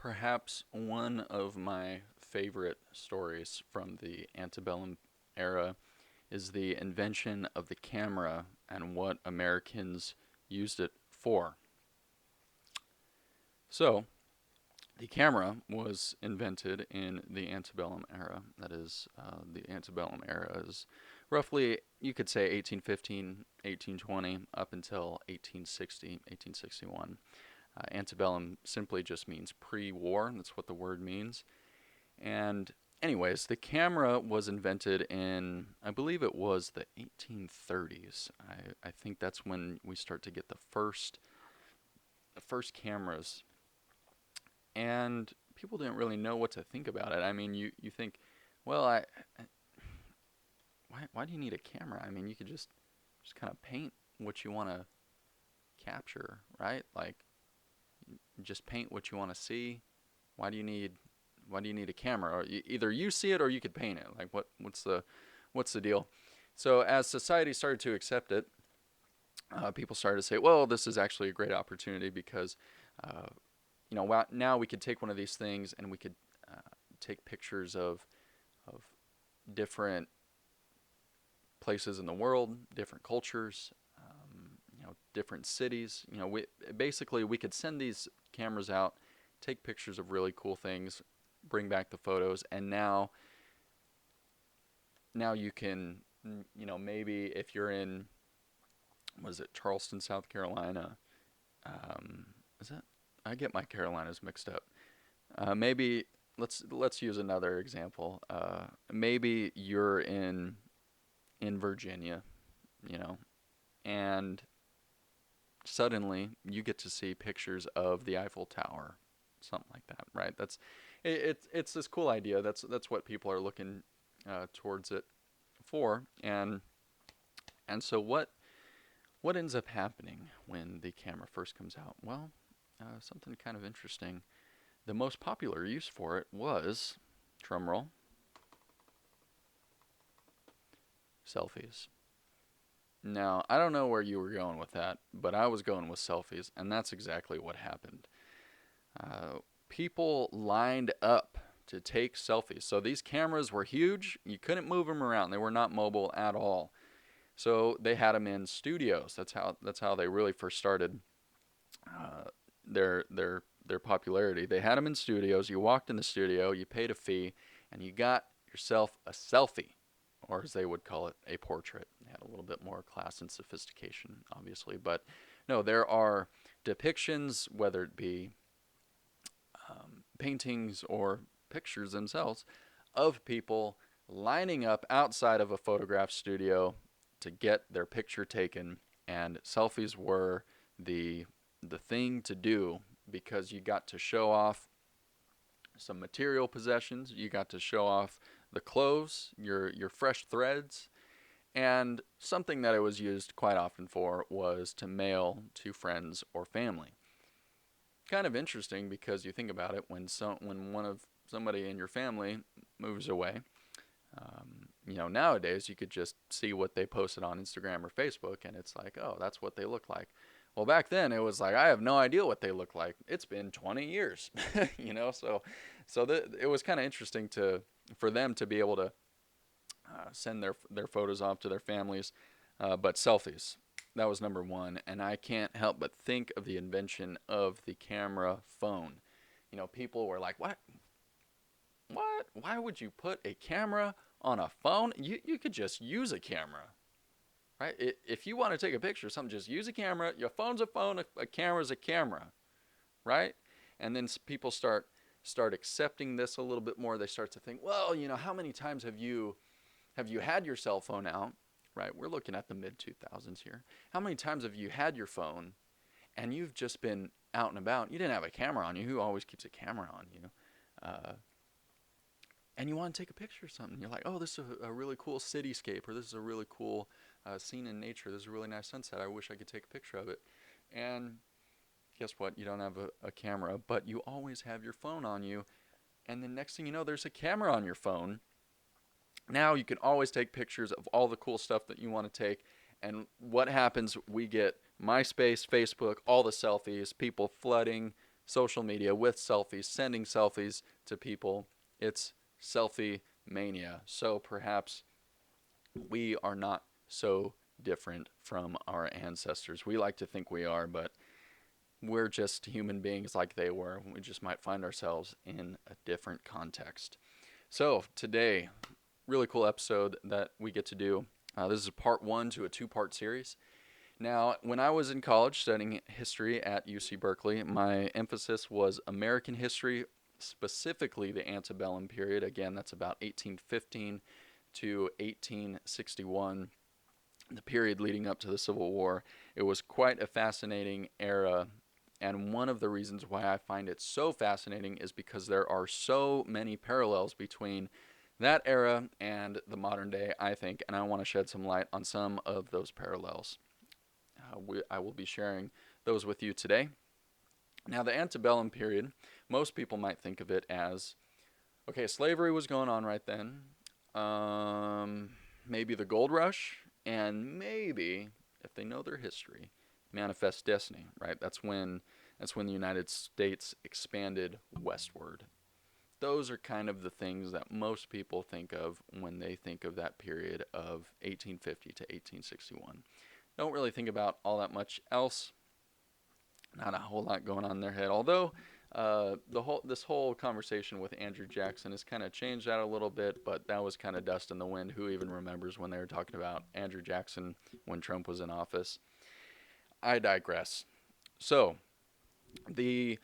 Perhaps one of my favorite stories from the antebellum era is the invention of the camera and what Americans used it for. So, the camera was invented in the antebellum era. That is, the antebellum era is roughly, you could say 1815, 1820, up until 1860, 1861. Antebellum simply just means pre-war. That's what the word means. And anyways, the camera was invented in, I believe it was the 1830s. I think that's when we start to get the first cameras. And people didn't really know what to think about it. I mean, you think, well, why do you need a camera? I mean, you could just kind of paint what you want to capture, right? Like just paint what you want to see. Why do you need why do you need a camera? Or either you see it or you could paint it. Like what's the deal? So as society started to accept it, people started to say, well, this is actually a great opportunity because uh, now we could take one of these things and we could take pictures of different places in the world, different cultures, different cities. We could send these cameras out, take pictures of really cool things, bring back the photos, and now you can, maybe if you're in, what is it, Charleston, South Carolina. Is that? I get my Carolinas mixed up. Maybe let's use another example. Maybe you're in Virginia, you know, and suddenly you get to see pictures of the Eiffel Tower, something like that, right? It's this cool idea. That's what people are looking towards it for, and so what ends up happening when the camera first comes out? Well, something kind of interesting. The most popular use for it was, drumroll, selfies. Now, I don't know where you were going with that, but I was going with selfies, and that's exactly what happened. People lined up to take selfies. So these cameras were huge. You couldn't move them around. They were not mobile at all. So they had them in studios. That's how they really first started uh, their popularity. They had them in studios. You walked in the studio, you paid a fee, and you got yourself a selfie, or as they would call it, a portrait. It had a little bit more class and sophistication, obviously, but no, there are depictions, whether it be paintings or pictures themselves, of people lining up outside of a photograph studio to get their picture taken, and selfies were the the thing to do because you got to show off some material possessions, you got to show off the clothes, your fresh threads, and something that it was used quite often for was to mail to friends or family. Kind of interesting because you think about it when one of somebody in your family moves away. Nowadays you could just see what they posted on Instagram or Facebook, and it's like, oh, that's what they look like. Well, back then it was like I have no idea what they look like. It's been 20 years, it was kind of interesting to for them to be able to send their photos off to their families, but selfies. That was number one, and I can't help but think of the invention of the camera phone. People were like, "What? What? Why would you put a camera on a phone? You could just use a camera, right? If you want to take a picture of something, just use a camera. Your phone's a phone. A camera's a camera, right?" And then people start accepting this a little bit more. They start to think, well, how many times have you had your cell phone out? Right? We're looking at the mid 2000s here. How many times have you had your phone and you've just been out and about? You didn't have a camera on you. Who always keeps a camera on you? Uh, and you want to take a picture of something. You're like, oh, this is a really cool cityscape, or this is a really cool scene in nature. This is a really nice sunset. I wish I could take a picture of it. And guess what? You don't have a camera, but you always have your phone on you. And then next thing you know, there's a camera on your phone. Now you can always take pictures of all the cool stuff that you want to take. And what happens? We get MySpace, Facebook, all the selfies, people flooding social media with selfies, sending selfies to people. It's selfie mania. So perhaps we are not so different from our ancestors. We like to think we are, but we're just human beings like they were. We just might find ourselves in a different context. So today, really cool episode that we get to do. This is part one to a two-part series. Now, when I was in college studying history at UC Berkeley, my emphasis was American history, specifically the antebellum period. Again, that's about 1815 to 1861, the period leading up to the Civil War. It was quite a fascinating era, and one of the reasons why I find it so fascinating is because there are so many parallels between that era and the modern day, I think, and I want to shed some light on some of those parallels. I will be sharing those with you today. Now, the antebellum period, most people might think of it as, okay, slavery was going on right then, maybe the gold rush, and maybe, if they know their history, manifest destiny, right? That's when the United States expanded westward. Those are kind of the things that most people think of when they think of that period of 1850 to 1861. Don't really think about all that much else. Not a whole lot going on in their head. Although this whole conversation with Andrew Jackson has kind of changed that a little bit, but that was kind of dust in the wind. Who even remembers when they were talking about Andrew Jackson when Trump was in office? I digress. So, the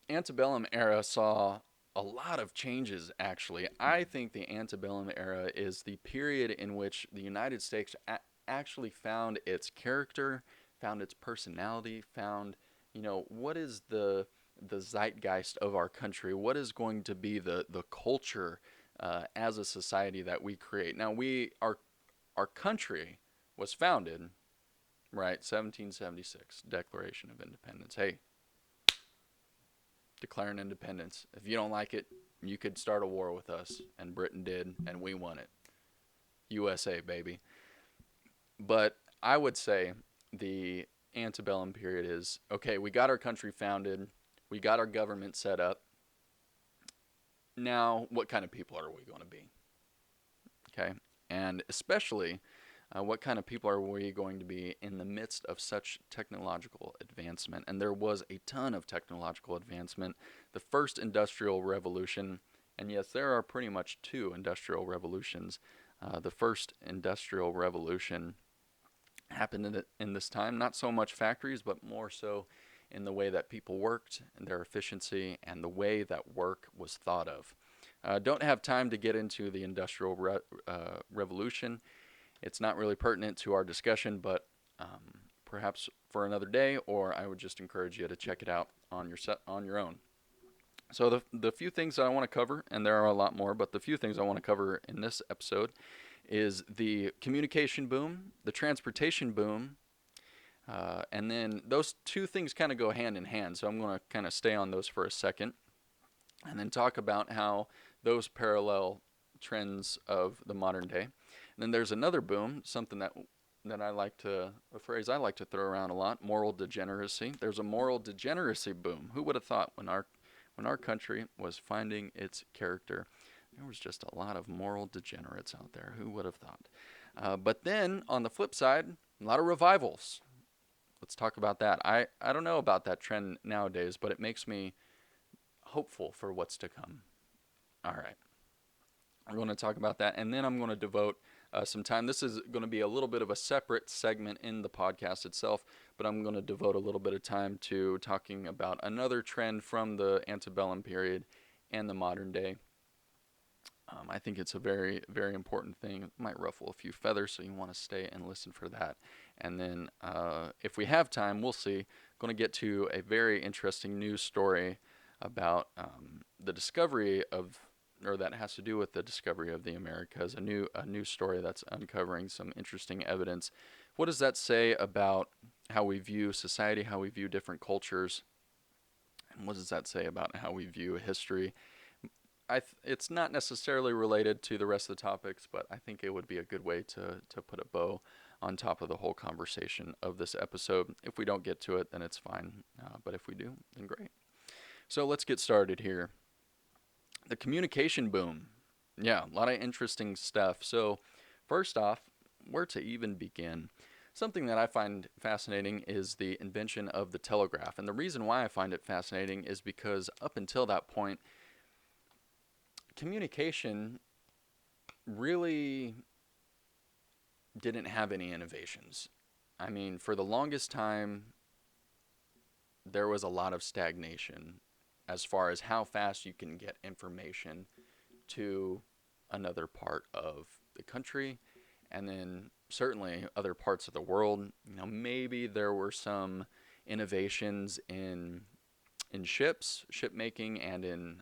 antebellum era saw a lot of changes, actually. I think the antebellum era is the period in which the United States actually found its character, found its personality, found, what is the zeitgeist of our country? What is going to be the culture as a society that we create? Now, our country was founded, right, 1776, Declaration of Independence. Hey, declaring independence. If you don't like it, you could start a war with us, and Britain did, and we won it. USA, baby. But I would say the antebellum period is, okay, we got our country founded, we got our government set up. Now, what kind of people are we going to be? Okay, and especially, what kind of people are we going to be in the midst of such technological advancement? And there was a ton of technological advancement. The first industrial revolution, and yes, there are pretty much two industrial revolutions. The first industrial revolution happened in this time, not so much factories, but more so in the way that people worked and their efficiency and the way that work was thought of. Don't have time to get into the industrial revolution. It's not really pertinent to our discussion, but perhaps for another day, or I would just encourage you to check it out on your own. So the few things that I want to cover, and there are a lot more, but the few things I want to cover in this episode is the communication boom, the transportation boom, and then those two things kind of go hand in hand. So I'm going to kind of stay on those for a second, and then talk about how those parallel trends of the modern day. And then there's another boom, something that a phrase I like to throw around a lot, moral degeneracy. There's a moral degeneracy boom. Who would have thought when our country was finding its character, there was just a lot of moral degenerates out there. Who would have thought? But then on the flip side, a lot of revivals. Let's talk about that. I don't know about that trend nowadays, but it makes me hopeful for what's to come. All right. I'm going to talk about that, and then I'm going to devote some time. This is going to be a little bit of a separate segment in the podcast itself, but I'm going to devote a little bit of time to talking about another trend from the antebellum period and the modern day. I think it's a very, very important thing. It might ruffle a few feathers, so you want to stay and listen for that. And then if we have time, we'll see. Going to get to a very interesting news story about the discovery of, or that has to do with the discovery of the Americas, a new story that's uncovering some interesting evidence. What does that say about how we view society, how we view different cultures, and what does that say about how we view history? It's not necessarily related to the rest of the topics, but I think it would be a good way to put a bow on top of the whole conversation of this episode. If we don't get to it, then it's fine, but if we do, then great. So let's get started here. The communication boom. Yeah, a lot of interesting stuff. So, first off, where to even begin? Something that I find fascinating is the invention of the telegraph. And the reason why I find it fascinating is because up until that point, communication really didn't have any innovations. I mean, for the longest time, there was a lot of stagnation as far as how fast you can get information to another part of the country, and then certainly other parts of the world. Maybe there were some innovations in ship making, and in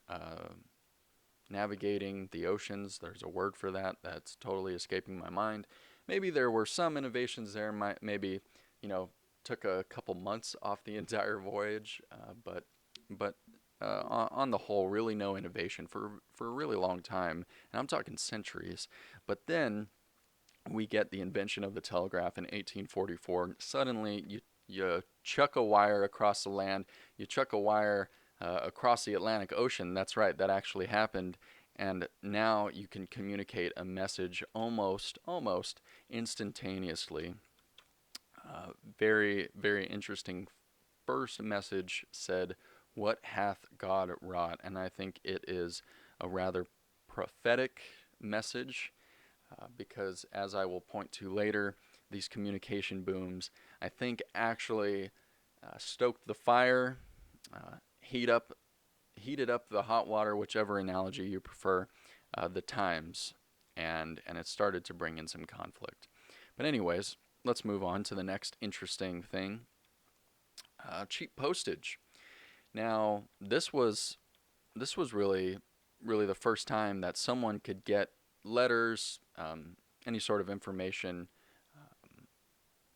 navigating the oceans. There's a word for that that's totally escaping my mind. Maybe there were some innovations there. Maybe you know took a couple months off the entire voyage, but on the whole, really no innovation for a really long time, and I'm talking centuries. But then we get the invention of the telegraph in 1844. And suddenly, you chuck a wire across the land, you chuck a wire across the Atlantic Ocean. That's right, that actually happened. And now you can communicate a message almost instantaneously. Very, very interesting. First message said, "What hath God wrought?" And I think it is a rather prophetic message because, as I will point to later, these communication booms, I think, actually stoked the fire, uh, heat up, heated up the hot water, whichever analogy you prefer, the times, and it started to bring in some conflict. But anyways, let's move on to the next interesting thing: cheap postage. Now, this was really the first time that someone could get letters, any sort of information,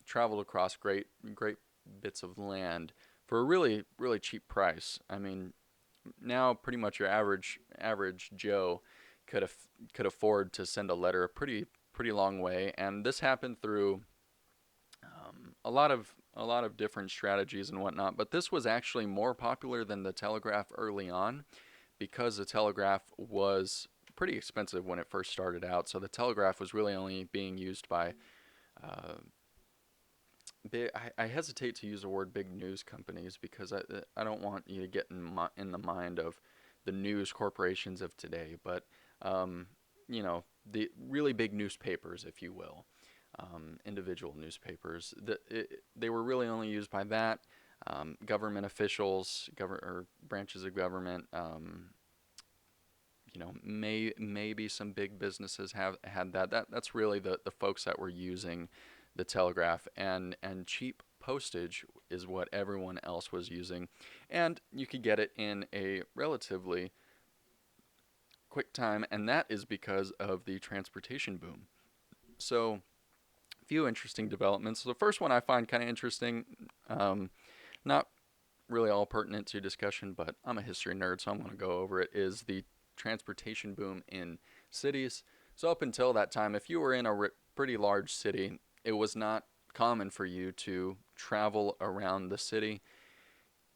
traveled across great bits of land for a really cheap price. I mean, now pretty much your average Joe could could afford to send a letter a pretty long way, and this happened through a lot of different strategies and whatnot. But this was actually more popular than the telegraph early on, because the telegraph was pretty expensive when it first started out. So the telegraph was really only being used by uh, I hesitate to use the word big news companies, because I don't want you to get in the mind of the news corporations of today, but um, the really big newspapers, if you will, individual newspapers. They were really only used by that, government officials, or branches of government. Maybe some big businesses have had that. That's really the folks that were using the telegraph, and cheap postage is what everyone else was using, and you could get it in a relatively quick time, and that is because of the transportation boom. So, a few interesting developments. So the first one I find kind of interesting, not really all pertinent to discussion, but I'm a history nerd, so I'm going to go over it, is the transportation boom in cities. So up until that time, if you were in a pretty large city, it was not common for you to travel around the city.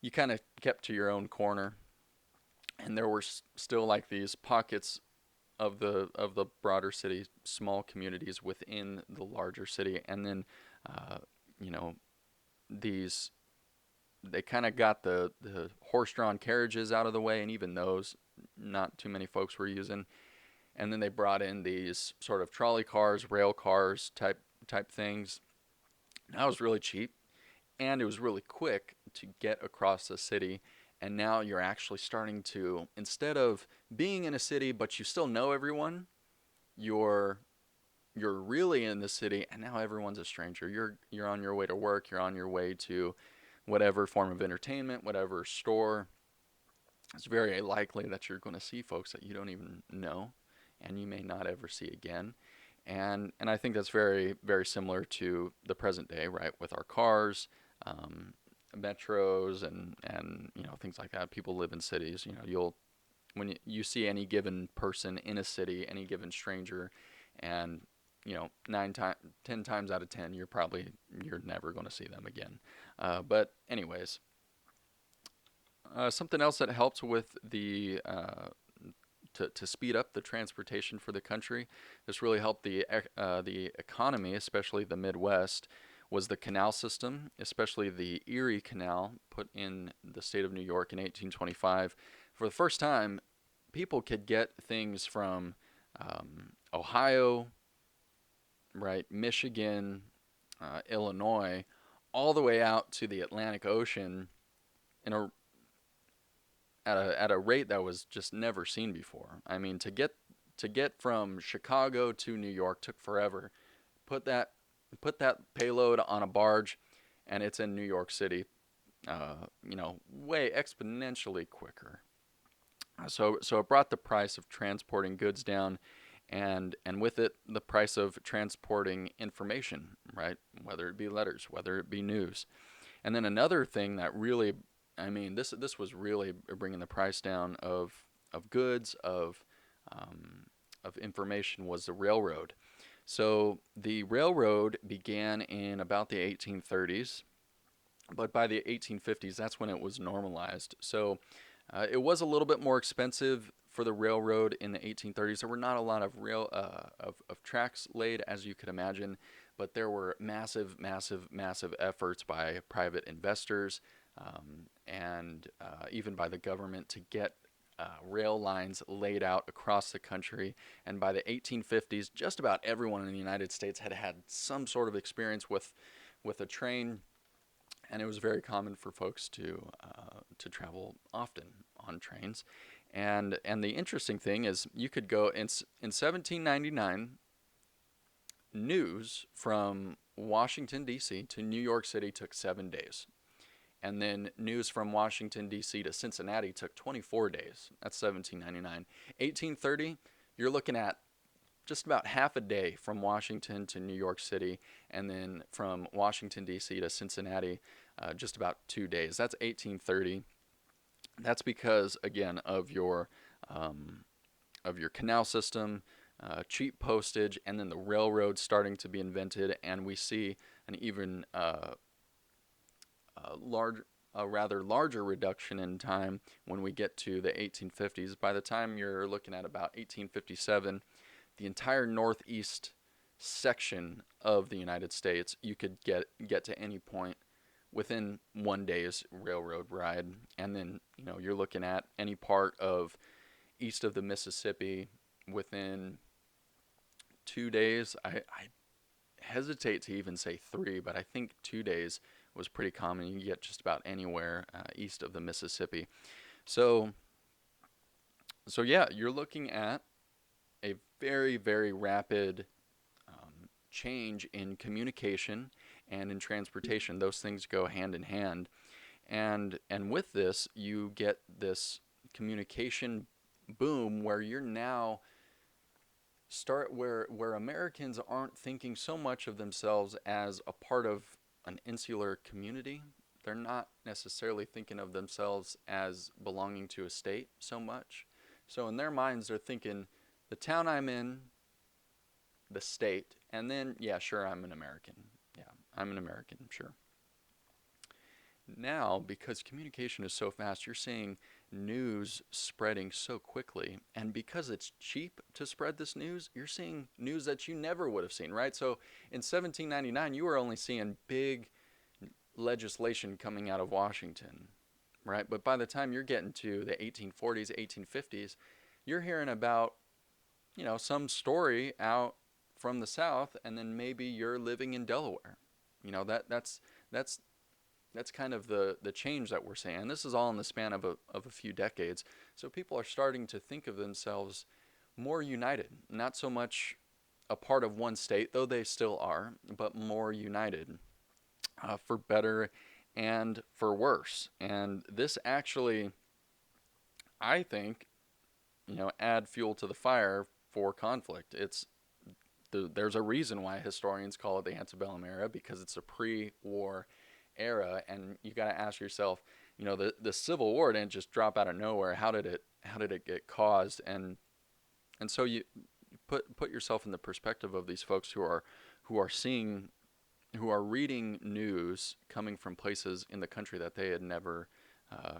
You kind of kept to your own corner, and there were still like these pockets of the broader city, small communities within the larger city, and then uh, you know these they kind of got the horse-drawn carriages out of the way, and even those not too many folks were using. And then they brought in these sort of trolley cars, rail cars type things. That was really cheap, and it was really quick to get across the city. And now you're actually starting to, instead of being in a city but you still know everyone, you're you're really in the city, and now everyone's a stranger. You're on your way to work, you're on your way to whatever form of entertainment, whatever store. It's very likely that you're going to see folks that you don't even know, and you may not ever see again. And I think that's very similar to the present day, right? With our cars, um, metros, and things like that. People live in cities. You'll when you see any given person in a city, any given stranger, and 10 times out of 10, you're never going to see them again. But anyways, Something else that helped with to speed up the transportation for the country. This really helped the economy, especially the Midwest. Was the canal system, especially the Erie Canal, put in the state of New York in 1825. For the first time, people could get things from Ohio, right, Michigan, Illinois, all the way out to the Atlantic Ocean in a at a rate that was just never seen before. I mean, to get from Chicago to New York took forever. Put that put that payload on a barge, and it's in New York City. Way exponentially quicker. So it brought the price of transporting goods down, and with it the price of transporting information, right? Whether it be letters, whether it be news. And then another thing that really, I mean, this was really bringing the price down of goods of information was the railroad. So the railroad began in about the 1830s, but by the 1850s, that's when it was normalized. So it was a little bit more expensive for the railroad in the 1830s. There were not a lot of of tracks laid, as you could imagine, but there were massive, massive, massive efforts by private investors and even by the government to get rail lines laid out across the country. And by the 1850s, just about everyone in the United States had had some sort of experience with a train, and it was very common for folks to travel often on trains. And the interesting thing is, you could go in 1799. News from Washington D.C. to New York City took 7 days, and then news from Washington D.C. to Cincinnati took 24 days. That's 1799. 1830, you're looking at just about half a day from Washington to New York City, and then from Washington D.C. to Cincinnati, just about 2 days. That's 1830. That's because, again, of your canal system, cheap postage, and then the railroad starting to be invented, and we see an even large, a rather larger reduction in time when we get to the 1850s. By the time you're looking at about 1857, the entire northeast section of the United States, you could get to any point within 1 day's railroad ride. And then, you're looking at any part of east of the Mississippi within 2 days. I hesitate to even say three, but I think 2 days was pretty common. You can get just about anywhere east of the Mississippi. So, so yeah, you're looking at a very, very rapid change in communication and in transportation. Those things go hand in hand. And with this, you get this communication boom where you're now where Americans aren't thinking so much of themselves as a part of an insular community. They're not necessarily thinking of themselves as belonging to a state so much. So in their minds, they're thinking the town I'm in, the state, and then, yeah, sure, I'm an American. Yeah, I'm an American, sure. Now, because communication is so fast, you're seeing news spreading so quickly. And because it's cheap to spread this news, you're seeing news that you never would have seen, right? So in 1799, you were only seeing big legislation coming out of Washington, right? But by the time you're getting to the 1840s, 1850s, you're hearing about, some story out from the South, and then maybe you're living in Delaware. That's that's kind of the change that we're seeing. And this is all in the span of a few decades. So people are starting to think of themselves more united, not so much a part of one state, though they still are, but more united, for better and for worse. And this actually, I think, add fuel to the fire for conflict. There's a reason why historians call it the Antebellum Era, because it's a pre-war era, and you got to ask yourself, the Civil War didn't just drop out of nowhere. How did it get caused? And so you put yourself in the perspective of these folks who are reading news coming from places in the country that they had never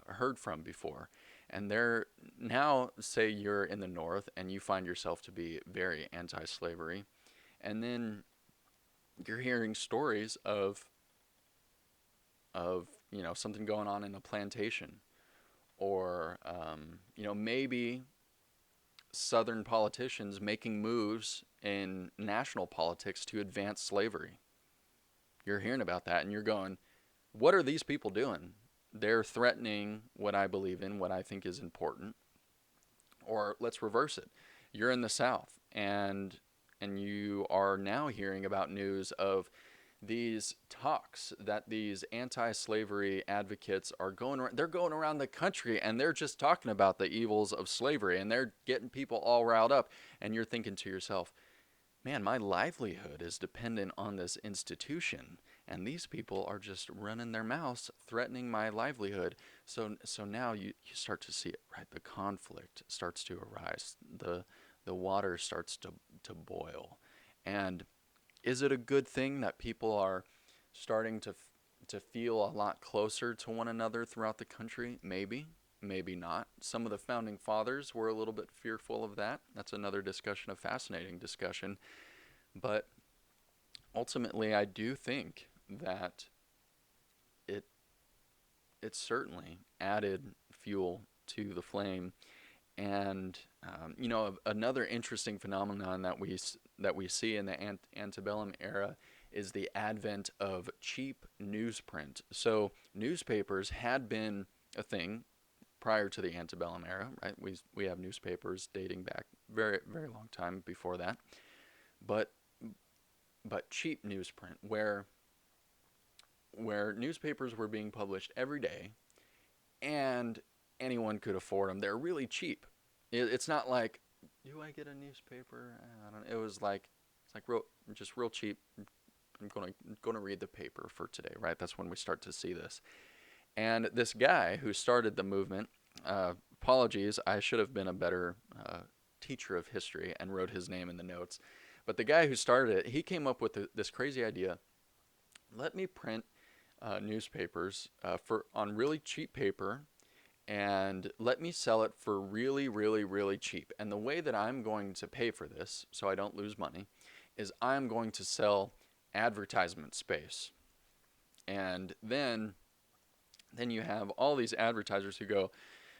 heard from before. And they're now, say you're in the North and you find yourself to be very anti-slavery, and then you're hearing stories of something going on in a plantation, or maybe Southern politicians making moves in national politics to advance slavery. You're hearing about that and you're going, what are these people doing? They're threatening what I believe in, what I think is important. Or let's reverse it. You're in the South, and you are now hearing about news of these talks that these anti-slavery advocates are going around. They're going around the country and they're just talking about the evils of slavery, and they're getting people all riled up. And you're thinking to yourself, man, my livelihood is dependent on this institution, and these people are just running their mouths, threatening my livelihood. So now you start to see it, right? The conflict starts to arise. The water starts to boil. And is it a good thing that people are starting to feel a lot closer to one another throughout the country? Maybe, maybe not. Some of the founding fathers were a little bit fearful of that. That's another discussion, a fascinating discussion. But ultimately, I do think that it it certainly added fuel to the flame. And another interesting phenomenon that we see in the antebellum era is the advent of cheap newsprint. So newspapers had been a thing prior to the antebellum era, right? We have newspapers dating back very very long time before that, but cheap newsprint, where newspapers were being published every day and anyone could afford them. They're really cheap. It's not like, do I get a newspaper? I don't know. It was like, it's like real cheap. I'm going to read the paper for today, right? That's when we start to see this. And this guy who started the movement, apologies, I should have been a better teacher of history and wrote his name in the notes. But the guy who started it, he came up with this crazy idea. Let me print newspapers on really cheap paper, and let me sell it for really, really, really cheap. And the way that I'm going to pay for this, so I don't lose money, is I'm going to sell advertisement space. And then you have all these advertisers who go,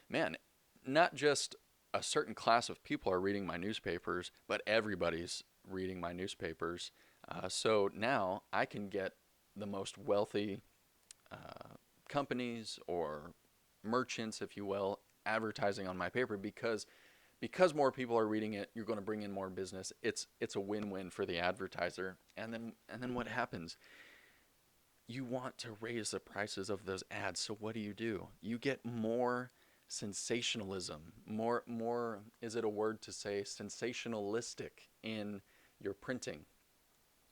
man, not just a certain class of people are reading my newspapers, but everybody's reading my newspapers. So now I can get the most wealthy companies or merchants, if you will, advertising on my paper, because more people are reading it. You're going to bring in more business. It's a win-win for the advertiser. And then what happens? You want to raise the prices of those ads. So what do? You get more sensationalism. More, is it a word to say sensationalistic in your printing?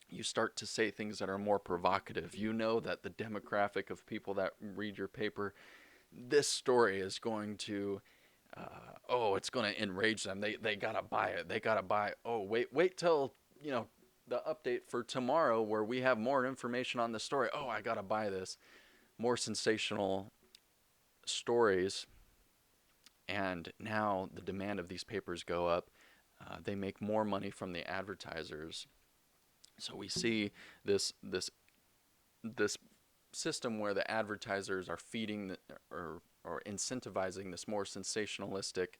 You start to say things that are more provocative. You know that the demographic of people that read your paper, this story is going to, it's going to enrage them. They gotta buy it. They gotta buy. Oh, wait till the update for tomorrow where we have more information on the story. Oh, I gotta buy this. More sensational stories, and now the demand of these papers go up. They make more money from the advertisers. So we see this system where the advertisers are feeding or incentivizing this more sensationalistic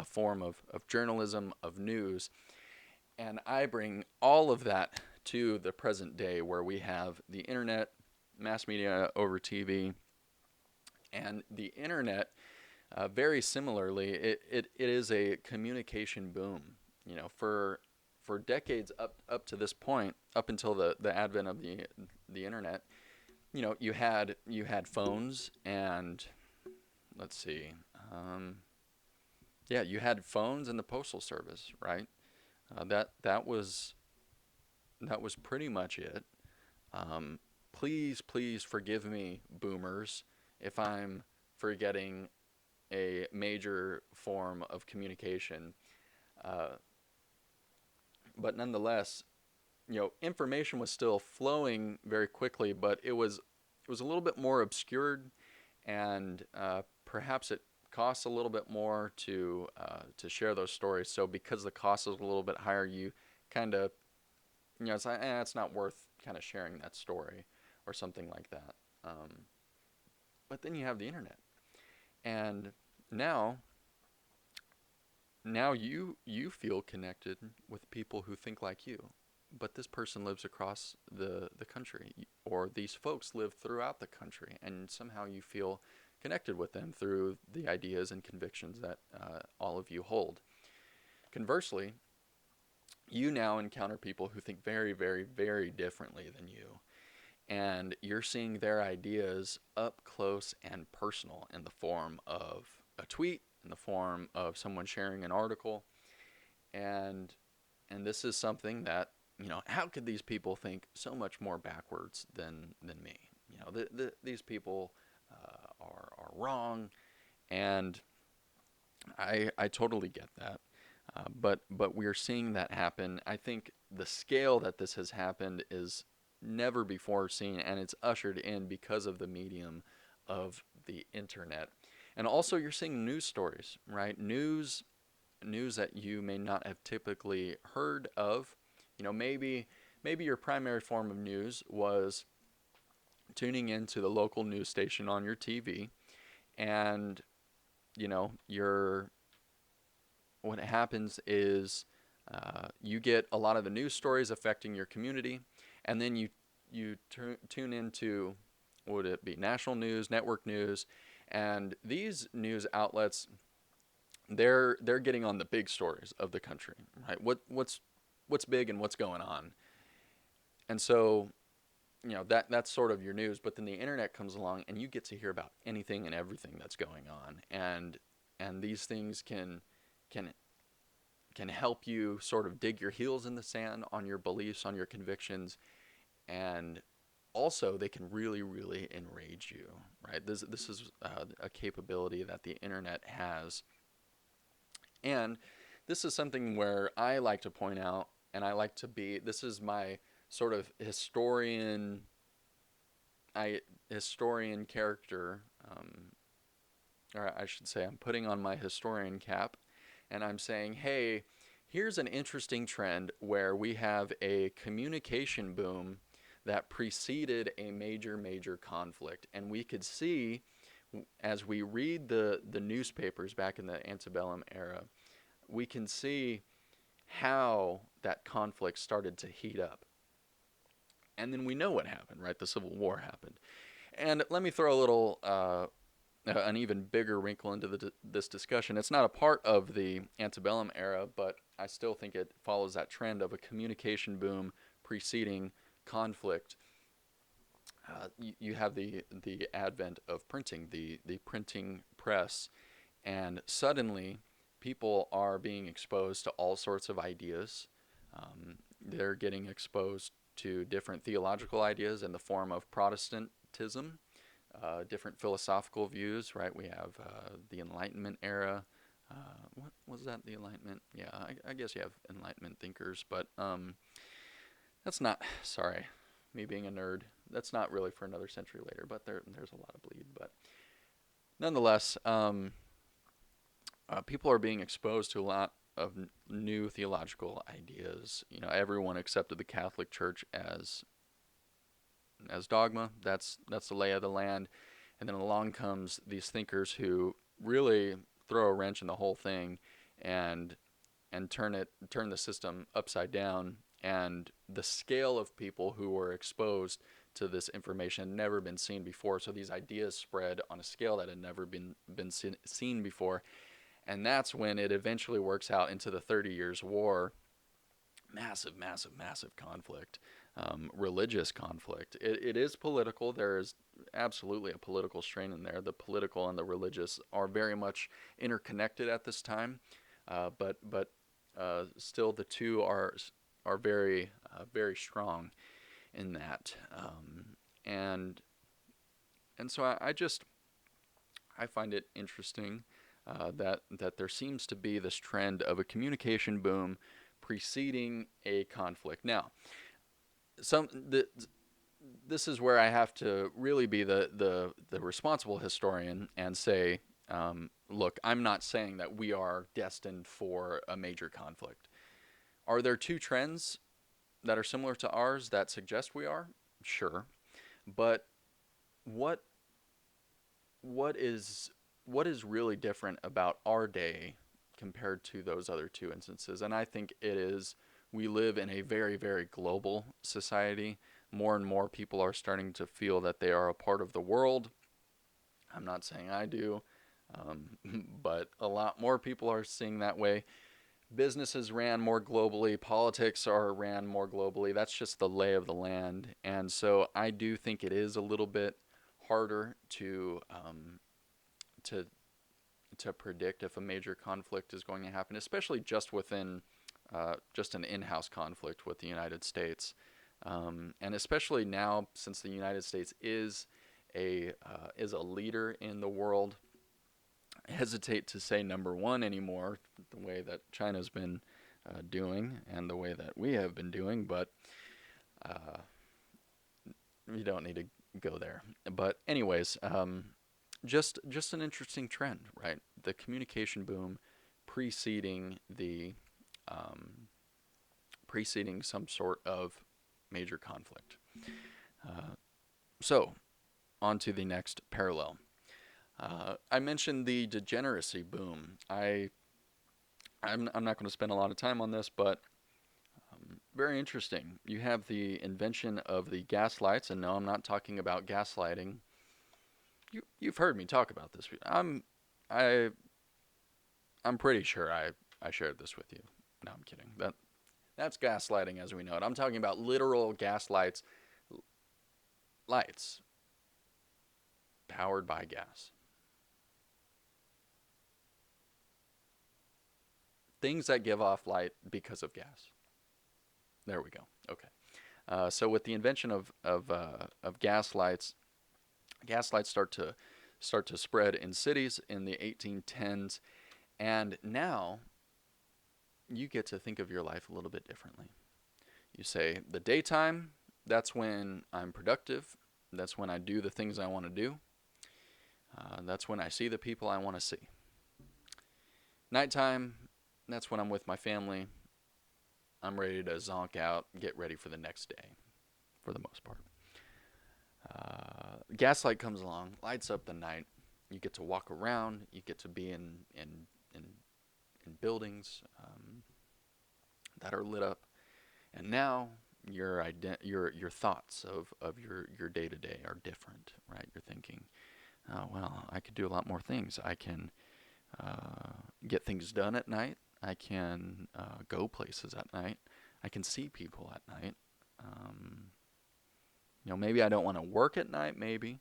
form of journalism, of news. And I bring all of that to the present day, where we have the internet, mass media over TV, and the internet, very similarly, it is a communication boom. For decades up to this point, up until the advent of the internet, you had phones, and let's see, you had phones and the postal service, right? That was pretty much it. Please forgive me, boomers, if I'm forgetting a major form of communication. But nonetheless, information was still flowing very quickly, but it was a little bit more obscured, and perhaps it costs a little bit more to share those stories. So because the cost is a little bit higher, you kind of, it's like, it's not worth kind of sharing that story or something like that. But then you have the internet, and now you feel connected with people who think like you, but this person lives across the country, or these folks live throughout the country, and somehow you feel connected with them through the ideas and convictions that all of you hold. Conversely, you now encounter people who think very, very, very differently than you, and you're seeing their ideas up close and personal in the form of a tweet, in the form of someone sharing an article, and this is something that, how could these people think so much more backwards than me? These people are wrong, and I totally get that. But we're seeing that happen. I think the scale that this has happened is never before seen, and it's ushered in because of the medium of the internet. And also, you're seeing news stories, right? News that you may not have typically heard of. Maybe your primary form of news was tuning into the local news station on your TV, and your what happens is you get a lot of the news stories affecting your community, and then you tune into, what would it be, national news, network news, and these news outlets, they're getting on the big stories of the country, right? What's big and what's going on, and so that's sort of your news. But then the internet comes along, and you get to hear about anything and everything that's going on, and these things can help you sort of dig your heels in the sand on your beliefs, on your convictions, and also they can really, really enrage you, right? This is a capability that the internet has, and this is something where I like to point out, and I like to be. This is my sort of historian character, or I should say, I'm putting on my historian cap, and I'm saying, hey, here's an interesting trend where we have a communication boom that preceded a major, major conflict. And we could see, as we read the newspapers back in the Antebellum era, we can see how that conflict started to heat up. And then we know what happened, right? The Civil War happened. And let me throw a little an even bigger wrinkle into this discussion. It's not a part of the antebellum era, but I still think it follows that trend of a communication boom preceding conflict. You have the advent of printing, the printing press, and suddenly people are being exposed to all sorts of ideas. They're getting exposed to different theological ideas in the form of Protestantism, different philosophical views, right? We have the Enlightenment era. What was that, the Enlightenment? Yeah, I guess you have Enlightenment thinkers, but that's not, sorry, me being a nerd, that's not really for another century later, but there's a lot of bleed. But nonetheless, people are being exposed to a lot of new theological ideas. Everyone accepted the Catholic Church as dogma. That's the lay of the land. And then along comes these thinkers who really throw a wrench in the whole thing and turn the system upside down. And the scale of people who were exposed to this information had never been seen before. So these ideas spread on a scale that had never been seen before. And that's when it eventually works out into the 30 Years' War. Massive, massive, massive conflict. Religious conflict. It is political. There is absolutely a political strain in there. The political and the religious are very much interconnected at this time, but still the two are very very strong in that. And so I find it interesting that there seems to be this trend of a communication boom preceding a conflict. Now, this is where I have to really be the responsible historian and say, look, I'm not saying that we are destined for a major conflict. Are there two trends that are similar to ours that suggest we are? Sure, but what what is what is really different about our day compared to those other two instances? And I think it is we live in a very, very global society. More and more people are starting to feel that they are a part of the world. I'm not saying I do, but a lot more people are seeing that way. Businesses ran more globally, politics are ran more globally. That's just the lay of the land. And so I do think it is a little bit harder to to predict if a major conflict is going to happen, especially just within just an in-house conflict with the United States, and especially now since the United States is a leader in the world. I hesitate to say number one anymore, the way that China's been doing and the way that we have been doing, but uh, you don't need to go there. But anyways, just an interesting trend, right? The communication boom preceding the um, preceding some sort of major conflict. Uh, so on to the next parallel. I mentioned the degeneracy boom. I'm not going to spend a lot of time on this, but very interesting. You have the invention of the gas lights, and no, I'm not talking about gaslighting. You've heard me talk about this. I I'm pretty sure I shared this with you. No, I'm kidding. That's gaslighting as we know it. I'm talking about literal gas lights powered by gas. Things that give off light because of gas. There we go. Okay. So with the invention of gas lights start to spread in cities in the 1810s, and now you get to think of your life a little bit differently. You say the daytime, that's when I'm productive. That's when I do the things I want to do. That's when I see the people I want to see. Nighttime, that's when I'm with my family. I'm ready to zonk out, get ready for the next day, for the most part. Gaslight comes along, lights up the night. You get to walk around. You get to be in, in buildings that are lit up, and now your thoughts of your day to day are different, right? You're thinking, oh well, I could do a lot more things. I can get things done at night. I can go places at night. I can see people at night. Um, maybe I don't want to work at night, maybe,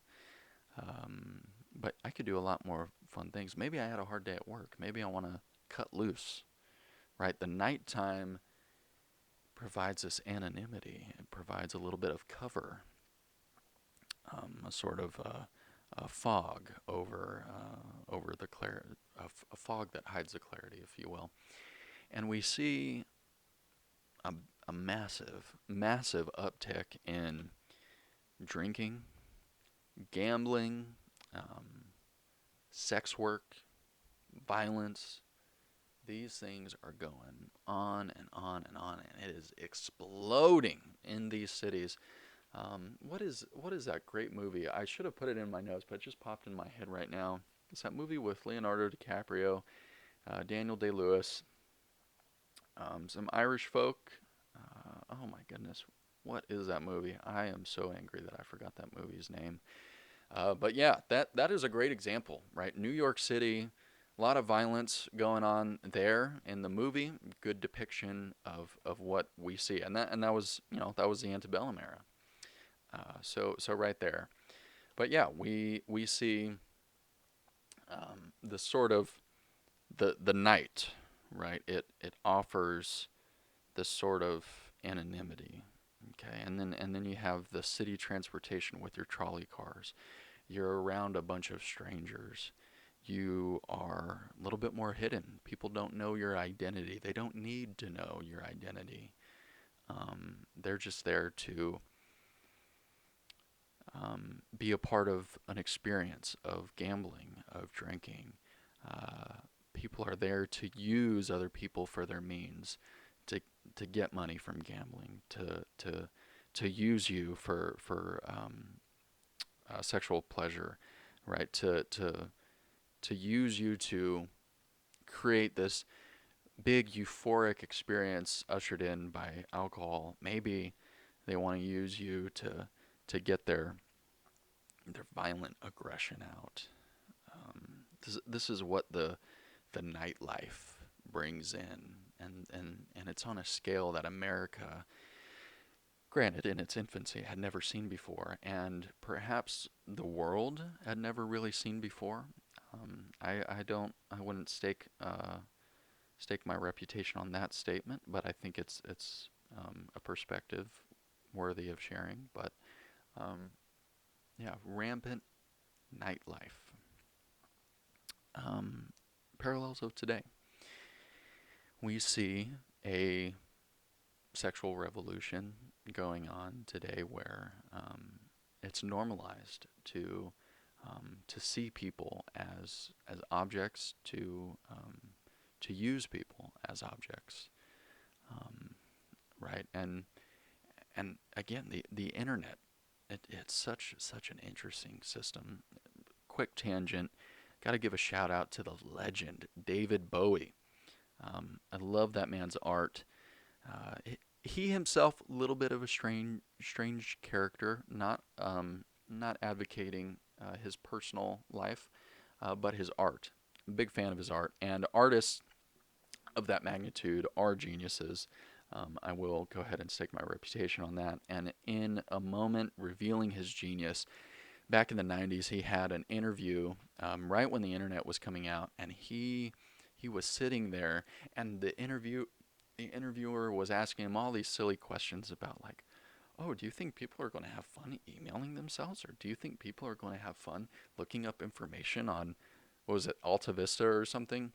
um, but I could do a lot more fun things. Maybe I had a hard day at work. Maybe I want to cut loose, right? The nighttime provides this anonymity. It provides a little bit of cover, a sort of a fog over the a fog that hides the clarity, if you will. And we see a, a massive uptick in drinking, gambling, um, sex work, violence. These things are going on and on and on, and it is exploding in these cities. What is that great movie? I should have put it in my notes, but it just popped in my head right now. It's that movie with Leonardo DiCaprio, Daniel Day-Lewis, some Irish folk. Oh my goodness, what is that movie? I am so angry that I forgot that movie's name. But yeah, that is a great example, right? New York City, a lot of violence going on there in the movie. Good depiction of what we see, and that was that was the Antebellum era. So right there. But yeah, we see the sort of the night, right? It offers this sort of anonymity. Okay, and then you have the city transportation with your trolley cars. You're around a bunch of strangers. You are a little bit more hidden. People don't know your identity. They don't need to know your identity. They're just there to be a part of an experience of gambling, of drinking. Uh, People are there to use other people for their means, to to get money from gambling, to use you for sexual pleasure, right? To use you to create this big euphoric experience ushered in by alcohol. Maybe they want to use you to get their violent aggression out. This is what the nightlife brings in, and it's on a scale that America, granted in its infancy, had never seen before, and perhaps the world had never really seen before. I wouldn't stake my reputation on that statement, but I think it's a perspective worthy of sharing. But um, yeah, rampant nightlife. Um, Parallels of today. We see a sexual revolution going on today where it's normalized to see people as objects, to use people as objects, um, right? And again, the internet, it's such an interesting system. Quick tangent. Got to give a shout out to the legend David Bowie. I love that man's art. He himself, a little bit of a strange character. Not advocating his personal life, but his art. I'm a big fan of his art, and artists of that magnitude are geniuses. I will go ahead and stake my reputation on that. And in a moment revealing his genius, back in the 90s, he had an interview right when the internet was coming out, and he was sitting there, and the interviewer was asking him all these silly questions about, like, oh, do you think people are going to have fun emailing themselves, or do you think people are going to have fun looking up information on, what was it, Alta Vista or something?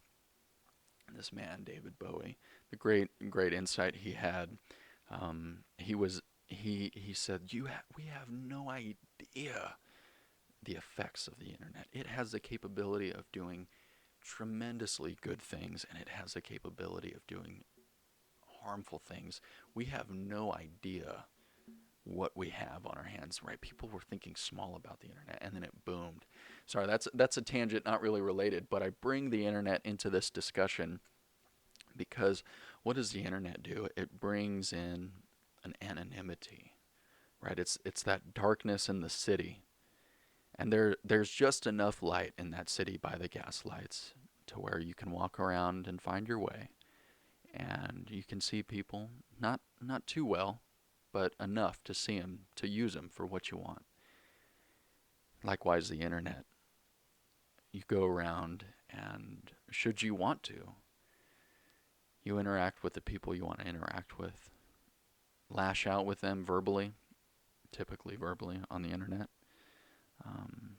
And this man, David Bowie, the great insight he had, he was he said, we have no idea the effects of the internet. It has the capability of doing tremendously good things, and it has the capability of doing harmful things. We have no idea what we have on our hands, right? People were thinking small about the internet, and then it boomed. Sorry, that's a tangent, not really related, but I bring the internet into this discussion because what does the internet do? It brings in an anonymity, right? It's that darkness in the city, and there's just enough light in that city by the gas lights to where you can walk around and find your way, and you can see people, not too well, but enough to see them, to use them for what you want. Likewise, the internet. You go around, and should you want to, you interact with the people you want to interact with, lash out with them verbally, typically verbally on the internet, um,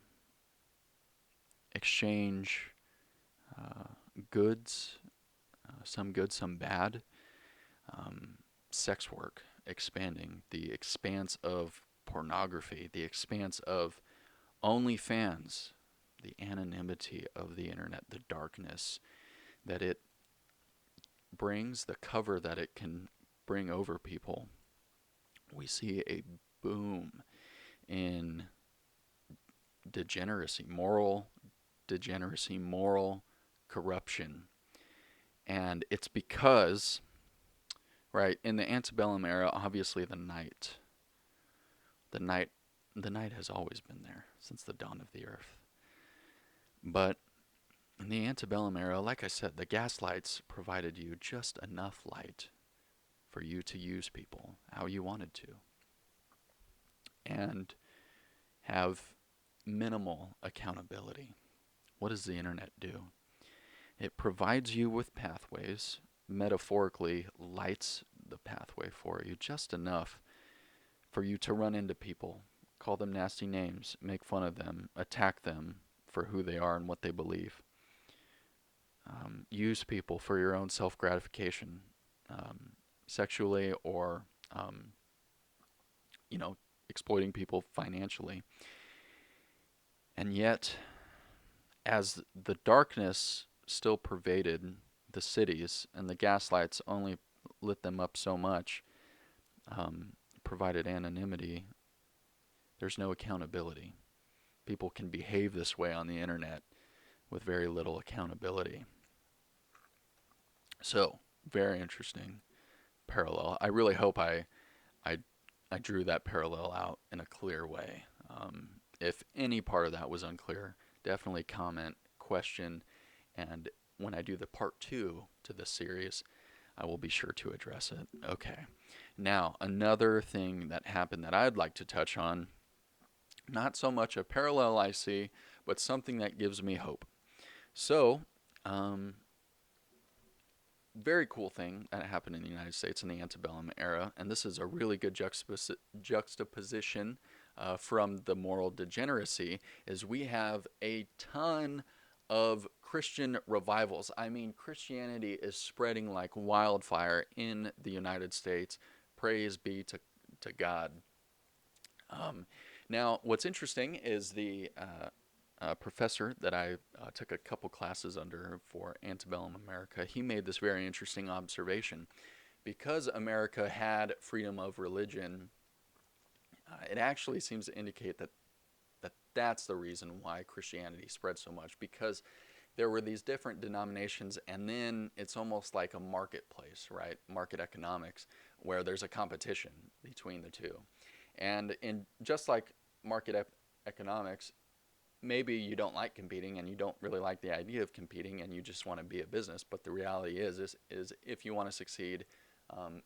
exchange uh, goods, some good, some bad, um, sex work, expanding, the expanse of pornography, the expanse of OnlyFans, the anonymity of the internet, the darkness that it brings, the cover that it can bring over people. We see a boom in degeneracy, moral degeneracy, moral corruption. And it's because, right, in the antebellum era, obviously the night, the night has always been there since the dawn of the earth. But in the antebellum era, like I said, the gaslights provided you just enough light for you to use people how you wanted to and have minimal accountability. What does the internet do? It provides you with pathways, metaphorically lights the pathway for you just enough for you to run into people, call them nasty names, make fun of them, attack them for who they are and what they believe. Use people for your own self gratification, sexually or, um, you know, exploiting people financially. And yet, as the darkness still pervaded the cities and the gaslights only lit them up so much, provided anonymity, there's no accountability. People can behave this way on the internet with very little accountability. So, very interesting parallel. I really hope I, I drew that parallel out in a clear way. If any part of that was unclear, definitely comment, question, and when I do the part two to this series, I will be sure to address it. Okay. Now, another thing that happened that I'd like to touch on, not so much a parallel I see, but something that gives me hope. So, um, very cool thing that happened in the United States in the antebellum era, and this is a really good juxtaposition from the moral degeneracy, is we have a ton of Christian revivals. I mean, Christianity is spreading like wildfire in the United States. Praise be to God. Um, Now, what's interesting is the professor that I took a couple classes under for Antebellum America, he made this very interesting observation. Because America had freedom of religion, it actually seems to indicate that's the reason why Christianity spread so much, because there were these different denominations, and then it's almost like a marketplace, right? Market economics, where there's a competition between the two. And in just like economics, maybe you don't like competing and you don't really like the idea of competing and you just want to be a business. But the reality is if you want to succeed,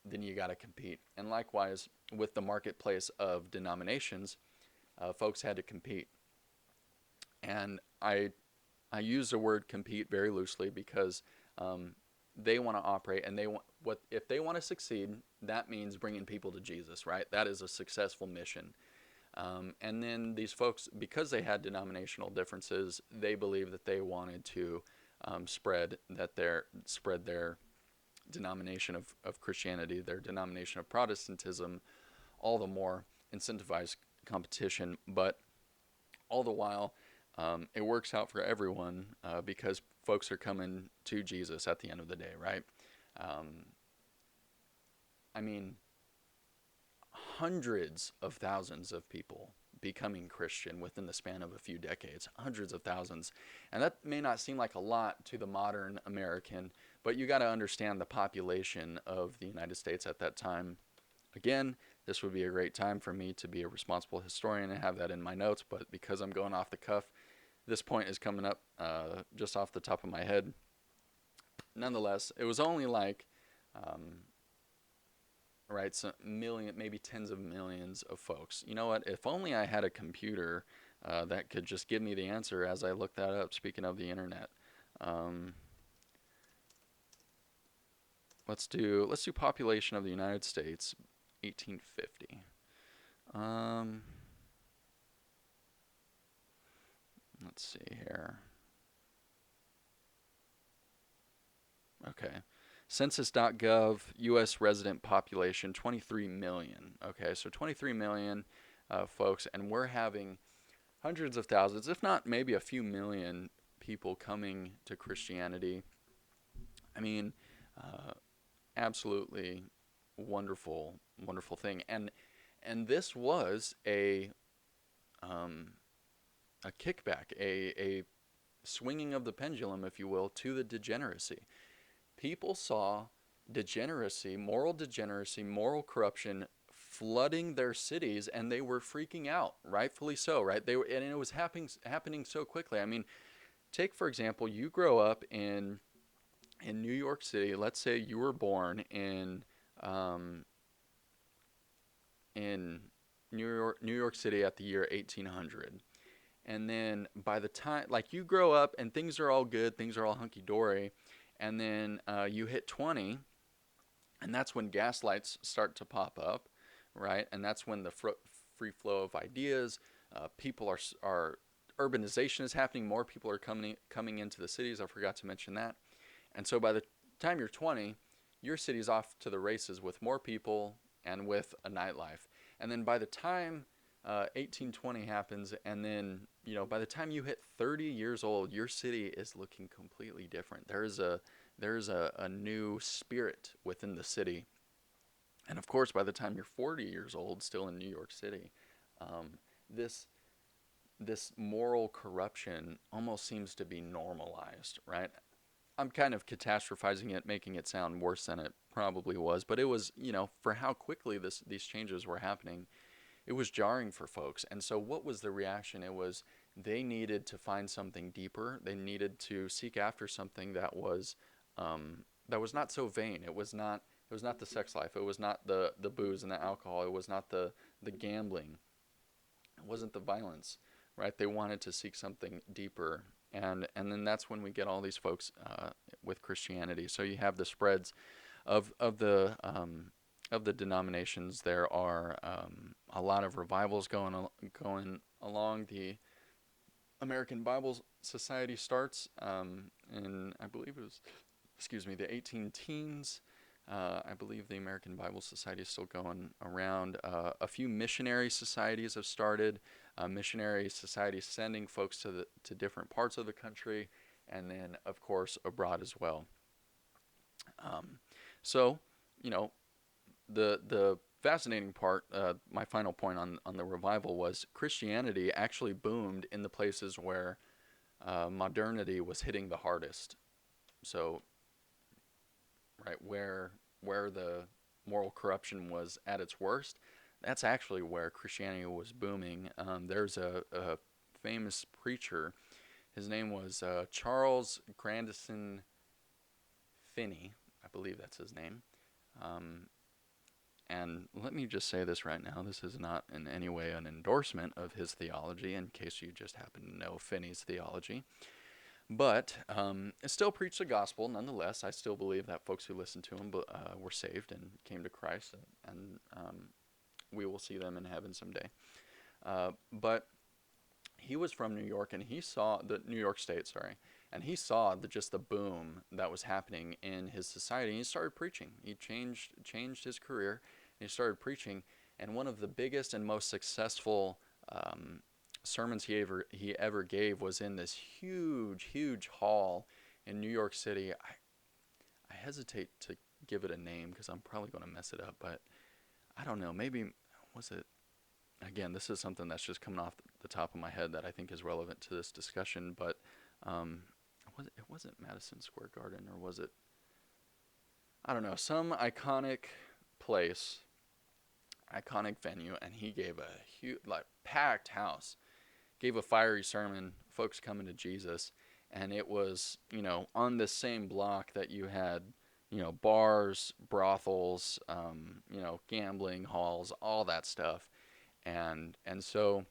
then you got to compete. And likewise, with the marketplace of denominations, folks had to compete. And I use the word compete very loosely because they want to operate, and they want what if they want to succeed. That means bringing people to Jesus, right? That is a successful mission. And then these folks, because they had denominational differences, they believed that they wanted to spread their denomination of Christianity, their denomination of Protestantism, all the more incentivize competition. But all the while, it works out for everyone because folks are coming to Jesus at the end of the day, right? Um, I mean, hundreds of thousands of people becoming Christian within the span of a few decades, hundreds of thousands. And that may not seem like a lot to the modern American, but you got to understand the population of the United States at that time. Again, this would be a great time for me to be a responsible historian and have that in my notes, but because I'm going off the cuff, this point is coming up just off the top of my head. Nonetheless, it was only like right? So million, maybe tens of millions of folks. You know what? If only I had a computer that could just give me the answer as I look that up. Speaking of the internet, um, let's do population of the United States, 1850. Um, let's see here. Okay. Census.gov, U.S. resident population, 23 million. Okay, so 23 million folks, and we're having hundreds of thousands, if not maybe a few million people coming to Christianity. I mean, uh, absolutely wonderful, wonderful thing. And this was um, a kickback, a swinging of the pendulum, if you will, to the degeneracy. People saw degeneracy, moral corruption flooding their cities, and they were freaking out, rightfully so, right? And it was happening so quickly. I mean, take for example, you grow up in New York City. Let's say you were born um, in New York City at the year 1800. And then by the time, like, you grow up and things are all good, things are all hunky dory, and then you hit 20, and that's when gaslights start to pop up, right? And that's when the free flow of ideas, people are urbanization is happening. More people are coming into the cities. I forgot to mention that. And so by the time you're 20, your city's off to the races with more people and with a nightlife. And then by the time 1820 happens, and then by the time you hit 30 years old, your city is looking completely different. There's a new spirit within the city. And of course, by the time you're 40 years old, still in New York City, um, this this moral corruption almost seems to be normalized, right? I'm kind of catastrophizing it, making it sound worse than it probably was, but it was, for how quickly these changes were happening, it was jarring for folks. And so what was the reaction? It was they needed to find something deeper. They needed to seek after something that was not so vain. It was not the sex life. It was not the booze and the alcohol. It was not the gambling. It wasn't the violence, right? They wanted to seek something deeper, and then that's when we get all these folks with Christianity. So you have the spreads of the denominations. There are a lot of revivals going along. The American Bible Society starts in, I believe it was, excuse me, the 18 teens. I believe the American Bible Society is still going around. A few missionary societies have started. Missionary societies sending folks to different parts of the country, and then of course abroad as well. Um, so, you know, the fascinating part, my final point on the revival was Christianity actually boomed in the places where modernity was hitting the hardest. So, right where the moral corruption was at its worst, that's actually where Christianity was booming. There's a famous preacher. His name was Charles Grandison Finney, I believe that's his name. Um, And let me just say this right now. This is not in any way an endorsement of his theology, in case you just happen to know Finney's theology. But still preach the gospel nonetheless. I still believe that folks who listened to him were saved and came to Christ, and we will see them in heaven someday. But he was from New York, and he saw the New York State, sorry, and he saw just the boom that was happening in his society. And he started preaching. He changed his career, and he started preaching. And one of the biggest and most successful sermons he ever gave was in this huge hall in New York City. I hesitate to give it a name because I'm probably going to mess it up, but I don't know. Maybe was it again, this is something that's just coming off the top of my head that I think is relevant to this discussion, but um, it wasn't Madison Square Garden, or was it? I don't know, some iconic place, iconic venue, and he gave a huge, like, packed house, gave a fiery sermon, folks coming to Jesus, and it was, on the same block that you had, bars, brothels, gambling halls, all that stuff, and so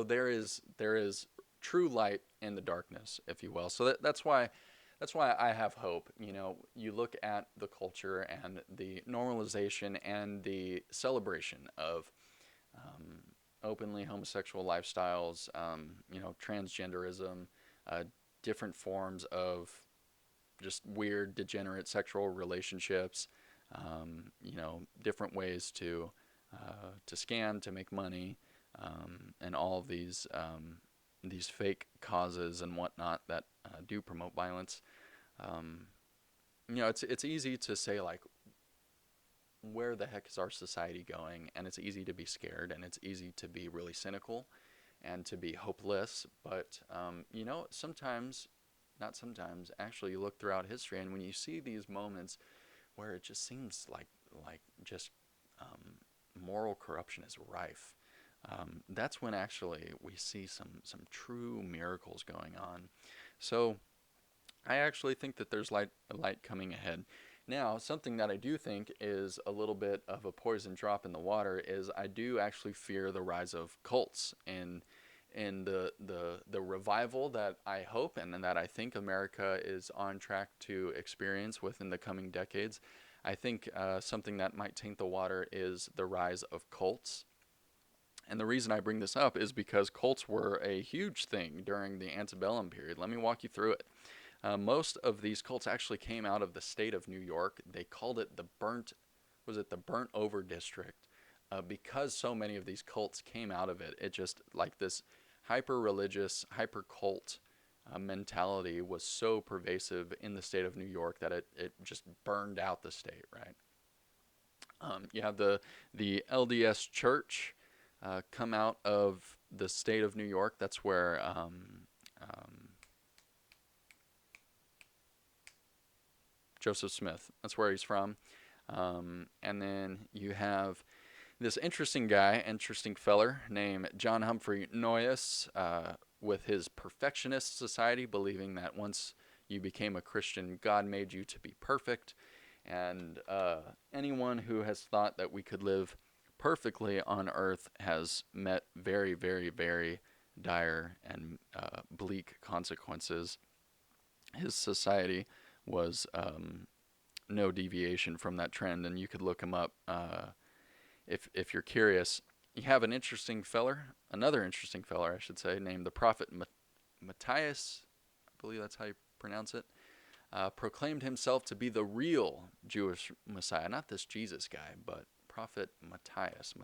there is true light in the darkness, if you will. So that's why I have hope. You look at the culture and the normalization and the celebration of um, openly homosexual lifestyles, transgenderism, uh, different forms of just weird, degenerate sexual relationships, different ways to scam, to make money, and all of these fake causes and whatnot that do promote violence. Um, it's easy to say, like, where the heck is our society going? And it's easy to be scared, and it's easy to be really cynical and to be hopeless. But sometimes, not sometimes, actually, you look throughout history, and when you see these moments where it just seems like just moral corruption is rife, that's when actually we see some true miracles going on. So I actually think that there's light coming ahead. Now, something that I do think is a little bit of a poison drop in the water is I do actually fear the rise of cults in the revival that I hope and that I think America is on track to experience within the coming decades. I think something that might taint the water is the rise of cults. And the reason I bring this up is because cults were a huge thing during the antebellum period. Let me walk you through it. Most of these cults actually came out of the state of New York. They called it the burnt over district. because so many of these cults came out of it, it just like this hyper religious, hyper cult mentality was so pervasive in the state of New York that it just burned out the state, right? You have the LDS Church come out of the state of New York. That's where Joseph Smith. That's where he's from. And then you have this interesting guy, interesting feller named John Humphrey Noyes, with his perfectionist society, believing that once you became a Christian, God made you to be perfect. And anyone who has thought that we could live perfectly on earth has met very, very, very dire and bleak consequences. His society was no deviation from that trend, and you could look him up if you're curious. You have another interesting feller, I should say, named the Prophet Matthias. I believe that's how you pronounce it. Proclaimed himself to be the real Jewish Messiah, not this Jesus guy, but Prophet Matthias,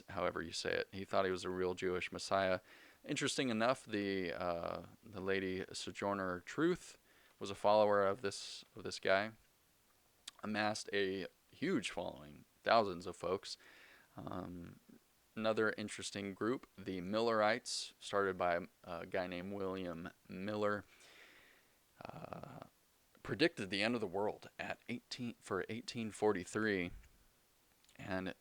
however you say it. He thought he was a real Jewish Messiah. Interesting enough, the lady Sojourner Truth was a follower of this guy, amassed a huge following, thousands of folks. Another interesting group, the Millerites, started by a guy named William Miller, predicted the end of the world for 1843, and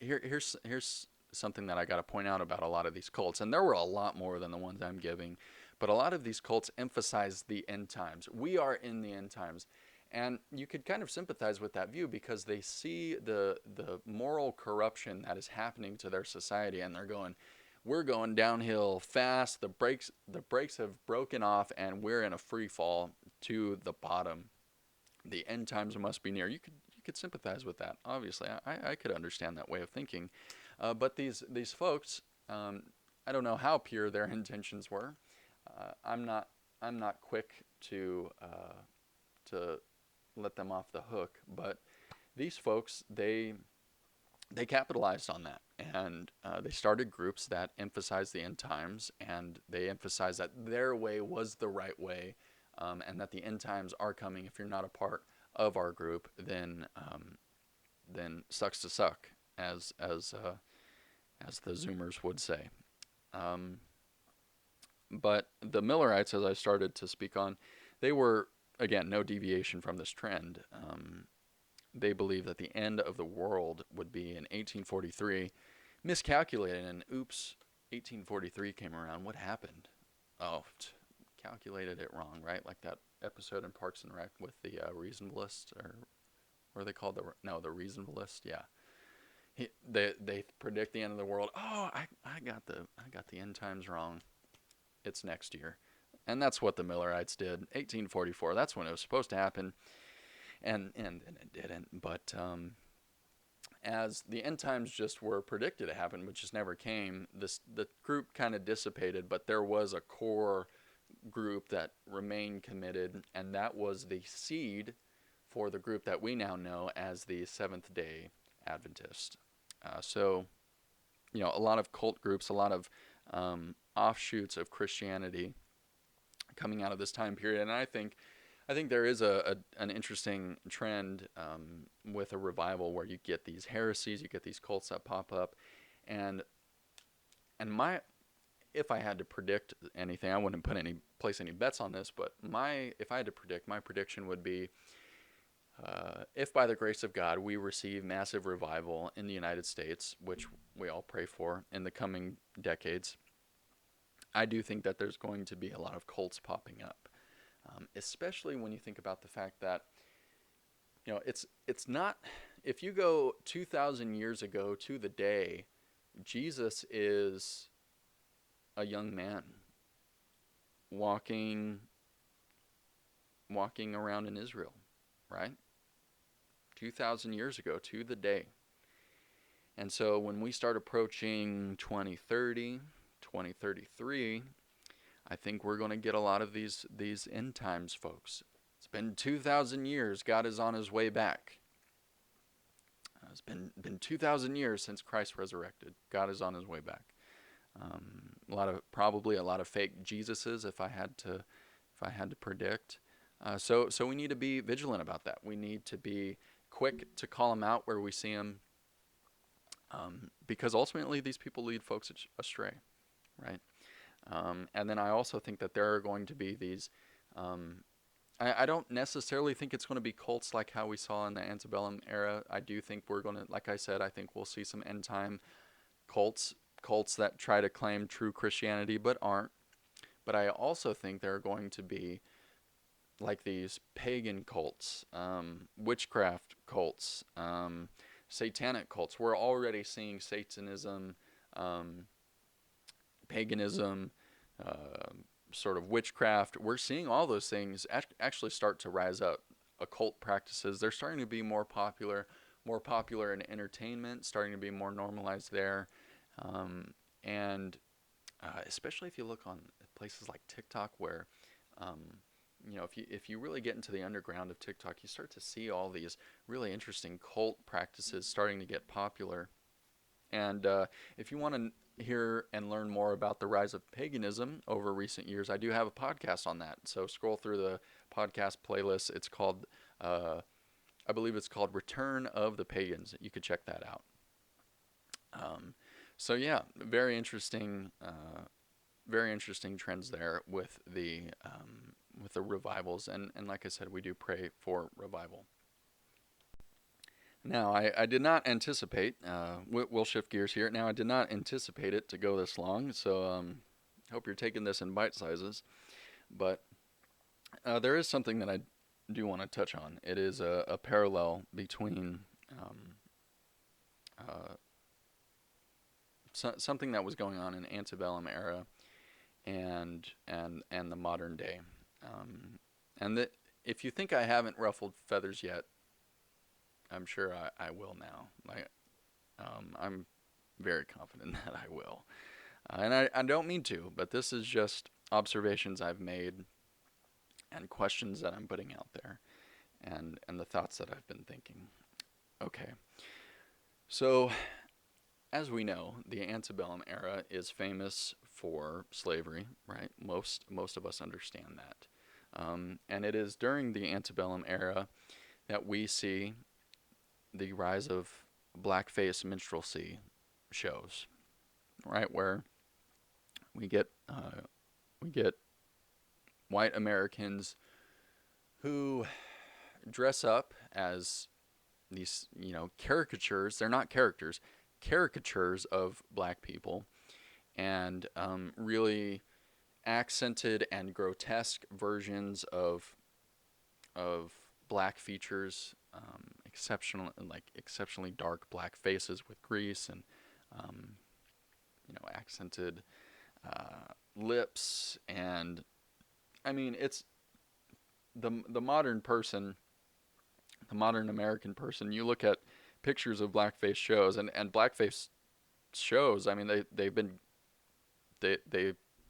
here's something that I got to point out about a lot of these cults, and there were a lot more than the ones I'm giving, but a lot of these cults emphasize the end times. We are in the end times. And you could kind of sympathize with that view because they see the moral corruption that is happening to their society, and they're going, we're going downhill fast. The brakes have broken off, and we're in a free fall to the bottom. The end times must be near. You could sympathize with that. Obviously, I could understand that way of thinking. But these folks, I don't know how pure their intentions were. I'm not quick to let them off the hook, but these folks, they capitalized on that, and they started groups that emphasized the end times, and they emphasized that their way was the right way, and that the end times are coming. If you're not a part of our group, then sucks to suck, as the Zoomers would say. But the Millerites, as I started to speak on, they were, again, no deviation from this trend. They believed that the end of the world would be in 1843. Miscalculated, and oops, 1843 came around. What happened? Oh, calculated it wrong, right? Like that episode in Parks and Rec with the reasonableist, or what are they called? The reasonableist. Yeah. They predict the end of the world. Oh, I got the end times wrong. It's next year. And that's what the Millerites did. 1844, that's when it was supposed to happen. And it didn't. But as the end times just were predicted to happen, but just never came, the group kind of dissipated, but there was a core group that remained committed, and that was the seed for the group that we now know as the Seventh-day Adventist. So, a lot of cult groups, a lot of offshoots of Christianity coming out of this time period, and I think there is an interesting trend with a revival where you get these heresies, you get these cults that pop up, and if I had to predict anything, I wouldn't place any bets on this, but if I had to predict, my prediction would be, if by the grace of God we receive massive revival in the United States, which we all pray for in the coming decades, I do think that there's going to be a lot of cults popping up, especially when you think about the fact that, it's not, if you go 2,000 years ago to the day, Jesus is a young man walking around in Israel, right? 2,000 years ago to the day. And so when we start approaching 2030, 2033, I think we're going to get a lot of these end times folks. It's been 2,000 years. God is on his way back. It's been 2,000 years since Christ resurrected. God is on his way back. Probably a lot of fake Jesuses, if I had to predict. So we need to be vigilant about that. We need to be quick to call them out where we see them, because ultimately these people lead folks astray, right? And then I also think that there are going to be these. I don't necessarily think it's going to be cults like how we saw in the Antebellum era. I do think we're going to, like I said, I think we'll see some end time cults that try to claim true Christianity but aren't. But I also think there are going to be like these pagan cults, witchcraft cults, satanic cults. We're already seeing Satanism, um, paganism, uh, sort of witchcraft. We're seeing all those things actually start to rise up. Occult practices, they're starting to be more popular in entertainment, starting to be more normalized there. And especially if you look on places like TikTok, where um, if you really get into the underground of TikTok, you start to see all these really interesting cult practices starting to get popular. And if you want to hear and learn more about the rise of paganism over recent years, I do have a podcast on that. So scroll through the podcast playlist. It's called, I believe it's called Return of the Pagans. You could check that out. Um, so yeah, very interesting trends there with the revivals, and like I said, we do pray for revival. Now, I did not anticipate. We'll shift gears here. Now, I did not anticipate it to go this long, so hope you're taking this in bite sizes. But there is something that I do want to touch on. It is a parallel between uh, something that was going on in Antebellum era and the modern day. And that if you think I haven't ruffled feathers yet, I'm sure I will now. I'm very confident that I will. And I don't mean to, but this is just observations I've made and questions that I'm putting out there, and the thoughts that I've been thinking. Okay, so as we know, the antebellum era is famous for slavery, right? Most of us understand that. And it is during the antebellum era that we see the rise of blackface minstrelsy shows, right? Where we get we get white Americans who dress up as these, caricatures. They're not characters, caricatures of black people, and really accented and grotesque versions of black features, exceptionally dark black faces with grease, and um, accented lips. And I mean, it's the modern person, the modern American person. You look at pictures of blackface shows, and blackface shows. I mean, they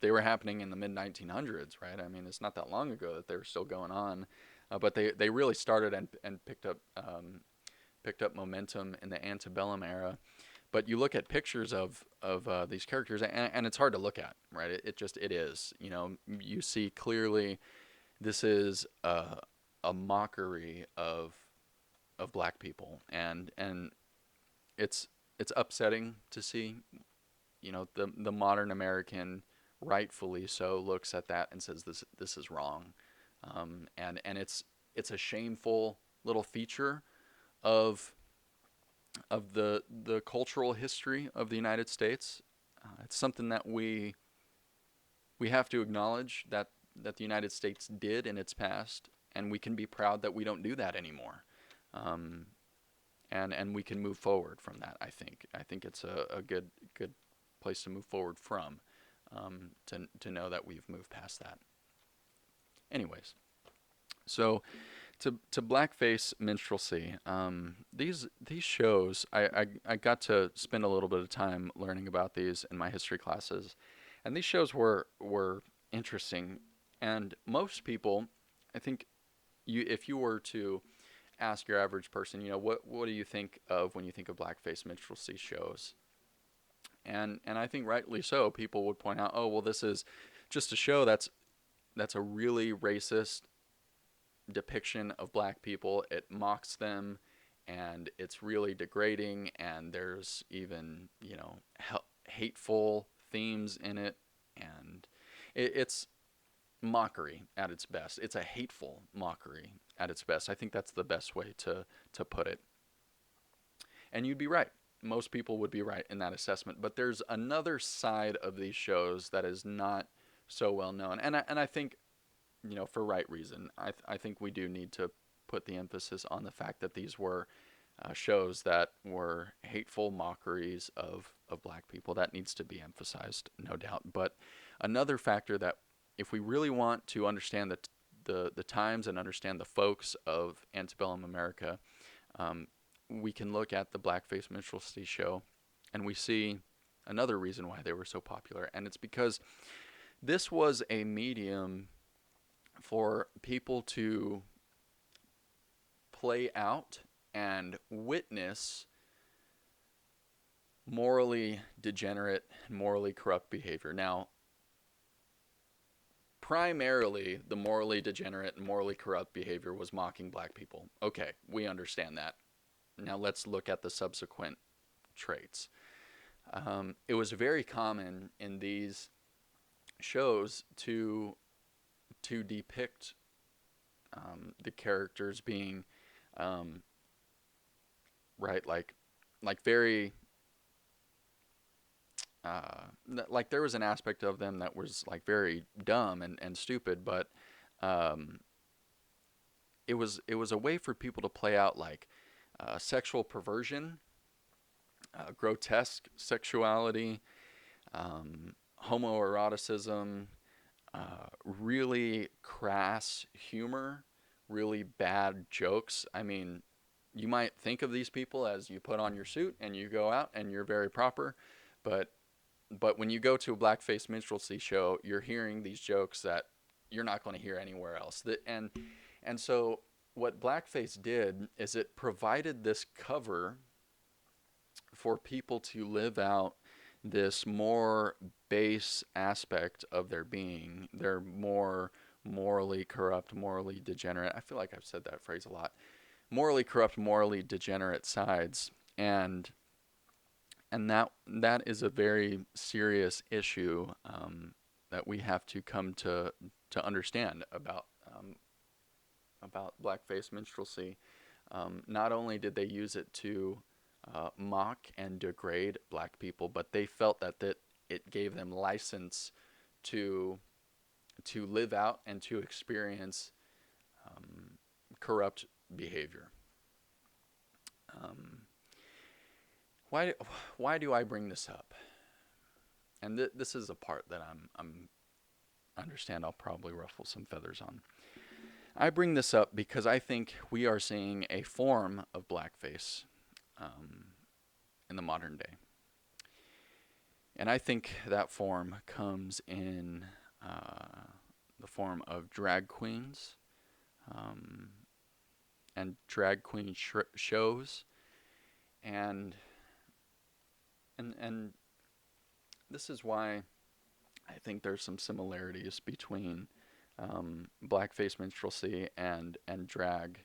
they were happening in the mid 1900s, right? I mean, it's not that long ago that they were still going on, but they really started and picked up momentum in the antebellum era. But you look at pictures of these characters, and it's hard to look at, right? It is. You see clearly this is a mockery of black people, and it's upsetting to see. The modern American, rightfully so, looks at that and says this is wrong, and it's a shameful little feature of the cultural history of the United States. It's something that we have to acknowledge that the United States did in its past, and we can be proud that we don't do that anymore. Um, and we can move forward from that. I think it's a good place to move forward from, to know that we've moved past that. Anyways, so to blackface minstrelsy, these shows, I got to spend a little bit of time learning about these in my history classes, and these shows were interesting. And most people, I think, if you were to ask your average person, what do you think of when you think of blackface minstrelsy shows? And I think rightly so, people would point out, oh well, this is just a show that's a really racist depiction of black people. It mocks them, and it's really degrading, and there's even hateful themes in it, and it's mockery at its best. It's a hateful mockery at its best. I think that's the best way to put it. And you'd be right. Most people would be right in that assessment. But there's another side of these shows that is not so well known, and I think for right reason. I think we do need to put the emphasis on the fact that these were shows that were hateful mockeries of black people. That needs to be emphasized, no doubt. But another factor that, if we really want to understand the times and understand the folks of Antebellum America, we can look at the Blackface Minstrelsy show, and we see another reason why they were so popular, and it's because this was a medium for people to play out and witness morally degenerate, morally corrupt behavior. Now, primarily, the morally degenerate and morally corrupt behavior was mocking black people. Okay, we understand that. Now let's look at the subsequent traits. It was very common in these shows to depict the characters being right, like very like there was an aspect of them that was like very dumb and stupid, but um, it was a way for people to play out like sexual perversion, grotesque sexuality, homoeroticism, really crass humor, really bad jokes. I mean, you might think of these people as you put on your suit and you go out and you're very proper, but when you go to a blackface minstrelsy show, you're hearing these jokes that you're not going to hear anywhere else. And so what blackface did is it provided this cover for people to live out this more base aspect of their being. They're more morally corrupt, morally degenerate. I feel like I've said that phrase a lot. Morally corrupt, morally degenerate sides, and that is a very serious issue that we have to come to understand about blackface minstrelsy. Not only did they use it to mock and degrade black people, but they felt that it gave them license to live out and to experience corrupt behavior. Um, why do I bring this up? And this is a part that I'm understand I'll probably ruffle some feathers on. I bring this up because I think we are seeing a form of blackface in the modern day. And I think that form comes in the form of drag queens and drag queen shows. And this is why I think there's some similarities between blackface minstrelsy and drag.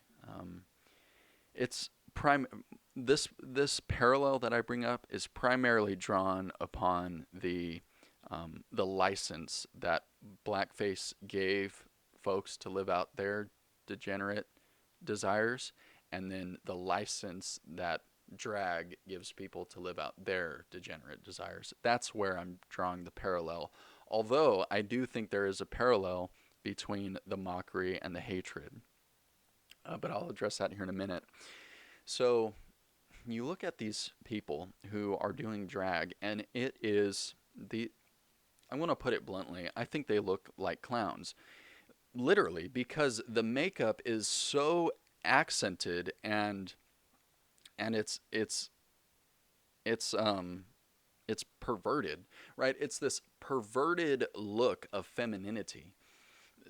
It's this parallel that I bring up is primarily drawn upon the license that blackface gave folks to live out their degenerate desires, and then the license that drag gives people to live out their degenerate desires. That's where I'm drawing the parallel. Although I do think there is a parallel between the mockery and the hatred. But I'll address that here in a minute. So you look at these people who are doing drag, and it is I want to put it bluntly, I think they look like clowns. Literally, because the makeup is so accented and it's perverted, right? It's this perverted look of femininity.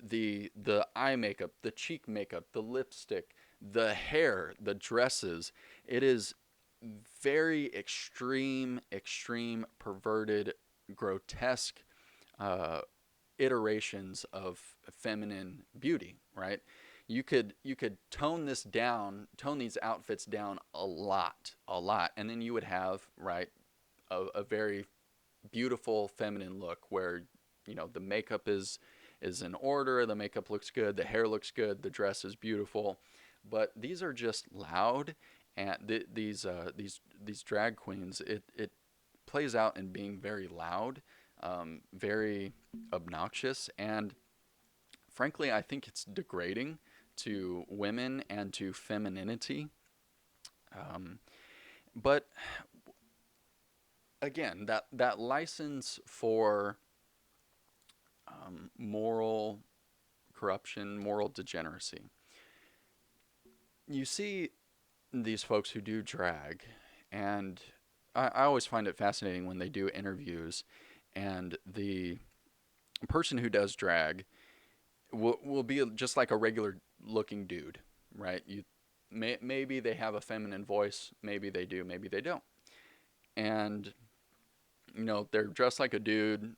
The eye makeup, the cheek makeup, the lipstick, The hair, the dresses, it is very extreme, perverted, grotesque uh, iterations of feminine beauty, right? You could tone this down, tone these outfits down a lot, and then you would have, right, a very beautiful feminine look where, the makeup is in order, the makeup looks good, the hair looks good, the dress is beautiful. But these are just loud, and these drag queens, it plays out in being very loud, very obnoxious, and frankly, I think it's degrading to women and to femininity. Um, but again, that license for moral corruption, moral degeneracy. You see these folks who do drag, and I always find it fascinating when they do interviews, and the person who does drag will be just like a regular looking dude, right? Maybe they have a feminine voice, maybe they do, maybe they don't, and they're dressed like a dude,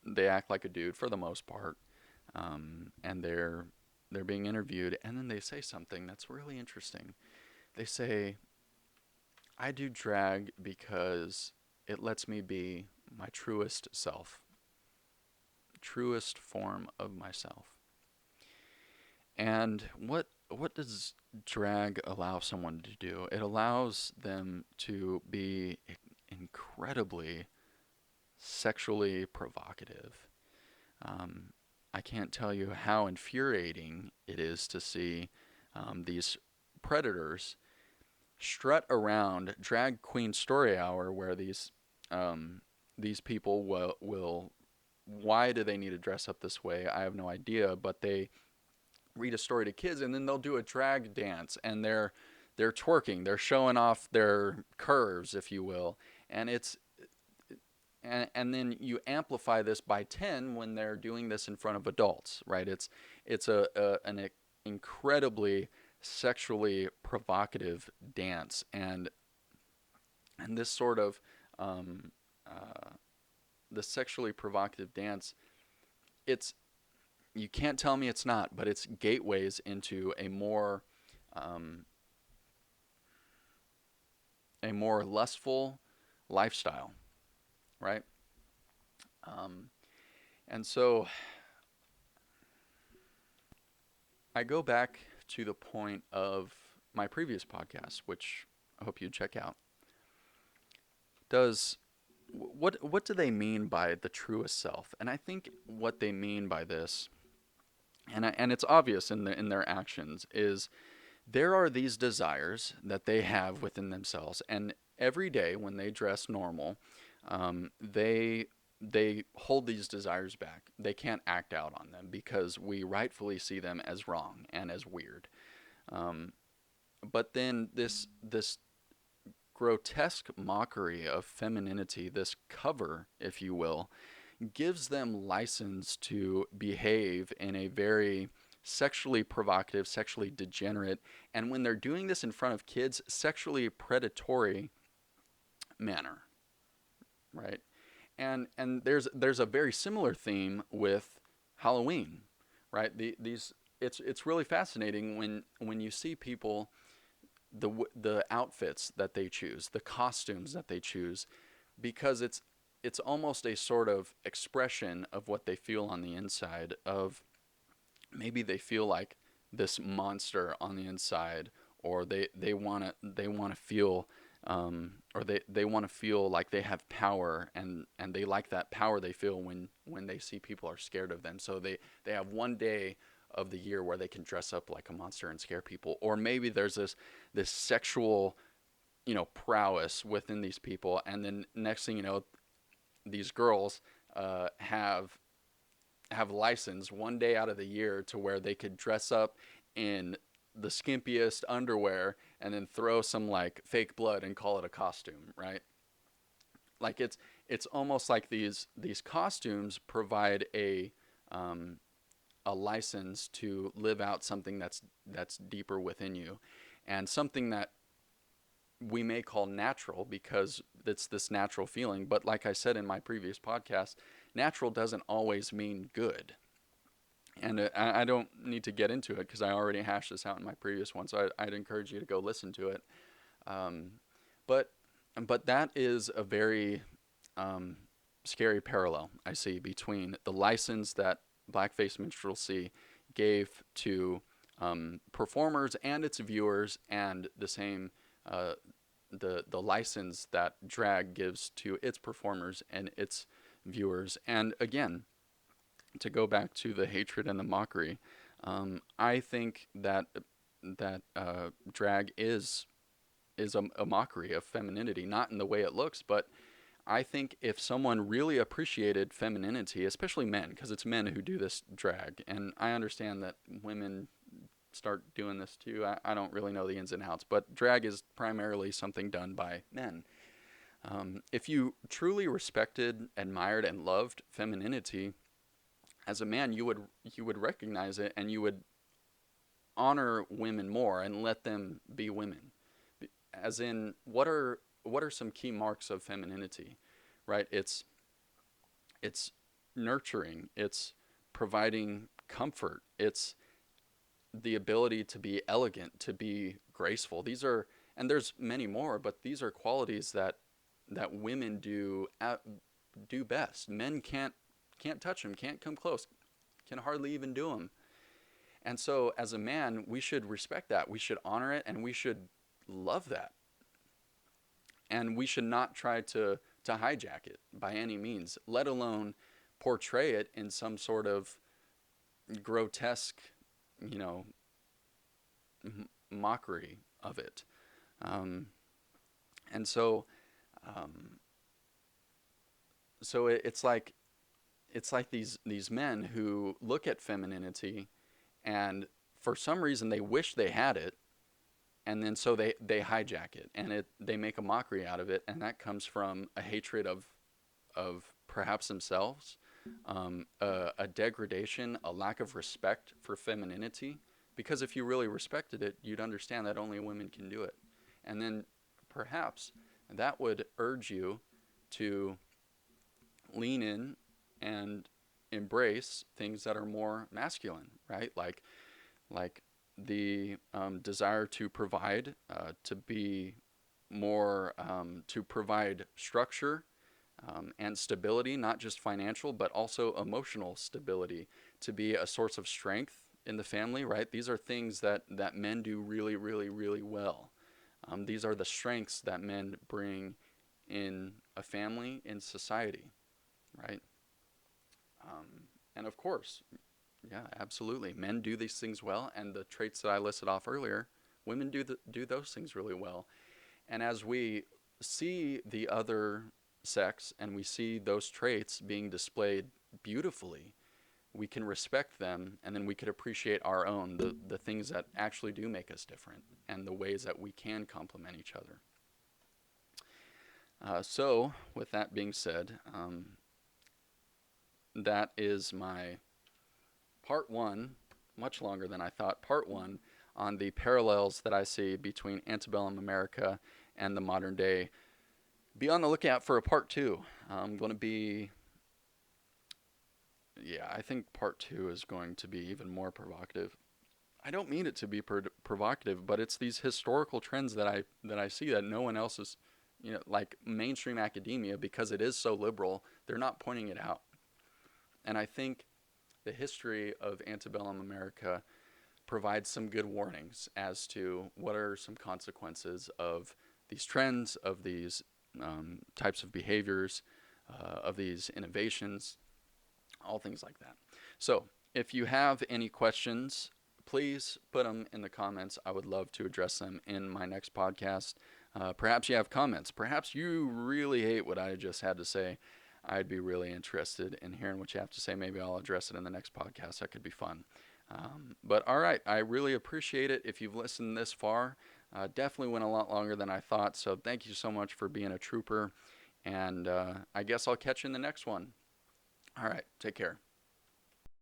they act like a dude for the most part, and they're being interviewed, and then they say something that's really interesting. They say, "I do drag because it lets me be my truest self, truest form of myself." And what does drag allow someone to do? It allows them to be incredibly sexually provocative. Um, I can't tell you how infuriating it is to see these predators strut around drag queen story hour, where these people will, why do they need to dress up this way? I have no idea, but they read a story to kids, and then they'll do a drag dance, and they're twerking, they're showing off their curves, if you will, and then you amplify this by 10 when they're doing this in front of adults, right? It's an incredibly sexually provocative dance, and this sort of um, uh, the sexually provocative dance, it's, you can't tell me it's not, but it's gateways into um, a more lustful lifestyle, right? Um, and so I go back to the point of my previous podcast, which I hope you check out. Does what do they mean by the truest self? And I think what they mean by this, and it's obvious in their actions, is there are these desires that they have within themselves, and every day when they dress normal, they hold these desires back. They can't act out on them because we rightfully see them as wrong and as weird. Um, but then this grotesque mockery of femininity, this cover, if you will, gives them license to behave in a very sexually provocative, sexually degenerate, and when they're doing this in front of kids, sexually predatory manner, right? And there's a very similar theme with Halloween, right? These it's really fascinating when you see people, the outfits that they choose, the costumes that they choose, because it's almost a sort of expression of what they feel on the inside, of maybe they feel like this monster on the inside, or they want to feel, or they want to feel like they have power, and they like that power they feel when they see people are scared of them. So they have one day of the year where they can dress up like a monster and scare people. Or maybe there's this sexual, prowess within these people, and then next thing you know, these girls have license one day out of the year to where they could dress up in the skimpiest underwear and then throw some like fake blood and call it a costume, right? Like it's almost like these costumes provide um, a license to live out something that's deeper within you, and something that we may call natural because it's this natural feeling. But like I said in my previous podcast, natural doesn't always mean good. And I don't need to get into it because I already hashed this out in my previous one. So I'd encourage you to go listen to it. Um, but but that is a very um, scary parallel I see between the license that Blackface Minstrelsy gave to performers and its viewers, and the same uh, the license that drag gives to its performers and its viewers. And again, to go back to the hatred and the mockery, I think that drag is a mockery of femininity, not in the way it looks, but I think if someone really appreciated femininity, especially men, because it's men who do this drag, and I understand that women start doing this too. I don't really know the ins and outs, but drag is primarily something done by men. If you truly respected, admired, and loved femininity as a man, you would recognize it, and you would honor women more and let them be women. As in, what are some key marks of femininity, right? It's nurturing, it's providing comfort, it's the ability to be elegant, to be graceful. These are, and there's many more, but these are qualities that women do best. Men can't touch them, can't come close, can hardly even do them. And so as a man, we should respect that. We should honor it, and we should love that. And we should not try to hijack it by any means, let alone portray it in some sort of grotesque, you know, mockery of it. Um, and so, um, it's like these men who look at femininity, and for some reason they wish they had it, and then so they hijack it, and they make a mockery out of it, and that comes from a hatred of perhaps themselves, a degradation, a lack of respect for femininity. Because if you really respected it, you'd understand that only women can do it, and then perhaps that would urge you to lean in and embrace things that are more masculine, right? Like the desire to provide, to be more, to provide structure and stability, not just financial, but also emotional stability, to be a source of strength in the family, right? These are things that men do really, really, really well. These are the strengths that men bring in a family, in society, right? And of course, yeah, absolutely. Men do these things well, and the traits that I listed off earlier, women do those things really well. And as we see the other sex and we see those traits being displayed beautifully, we can respect them, and then we could appreciate our own, the things that actually do make us different, and the ways that we can complement each other. So, with that being said, that is my part one, much longer than I thought, part one on the parallels that I see between Antebellum America and the modern day. Be on the lookout for a part two. I'm going to be, yeah, I think part two is going to be even more provocative. I don't mean it to be provocative, but it's these historical trends that I see that no one else is, like mainstream academia, because it is so liberal, they're not pointing it out. And I think the history of Antebellum America provides some good warnings as to what are some consequences of these trends, of these types of behaviors, of these innovations, all things like that. So, if you have any questions, please put them in the comments. I would love to address them in my next podcast. Perhaps you have comments. Perhaps you really hate what I just had to say. I'd be really interested in hearing what you have to say. Maybe I'll address it in the next podcast. That could be fun. But all right, I really appreciate it if you've listened this far. Definitely went a lot longer than I thought, so thank you so much for being a trooper. And I guess I'll catch you in the next one. All right, take care.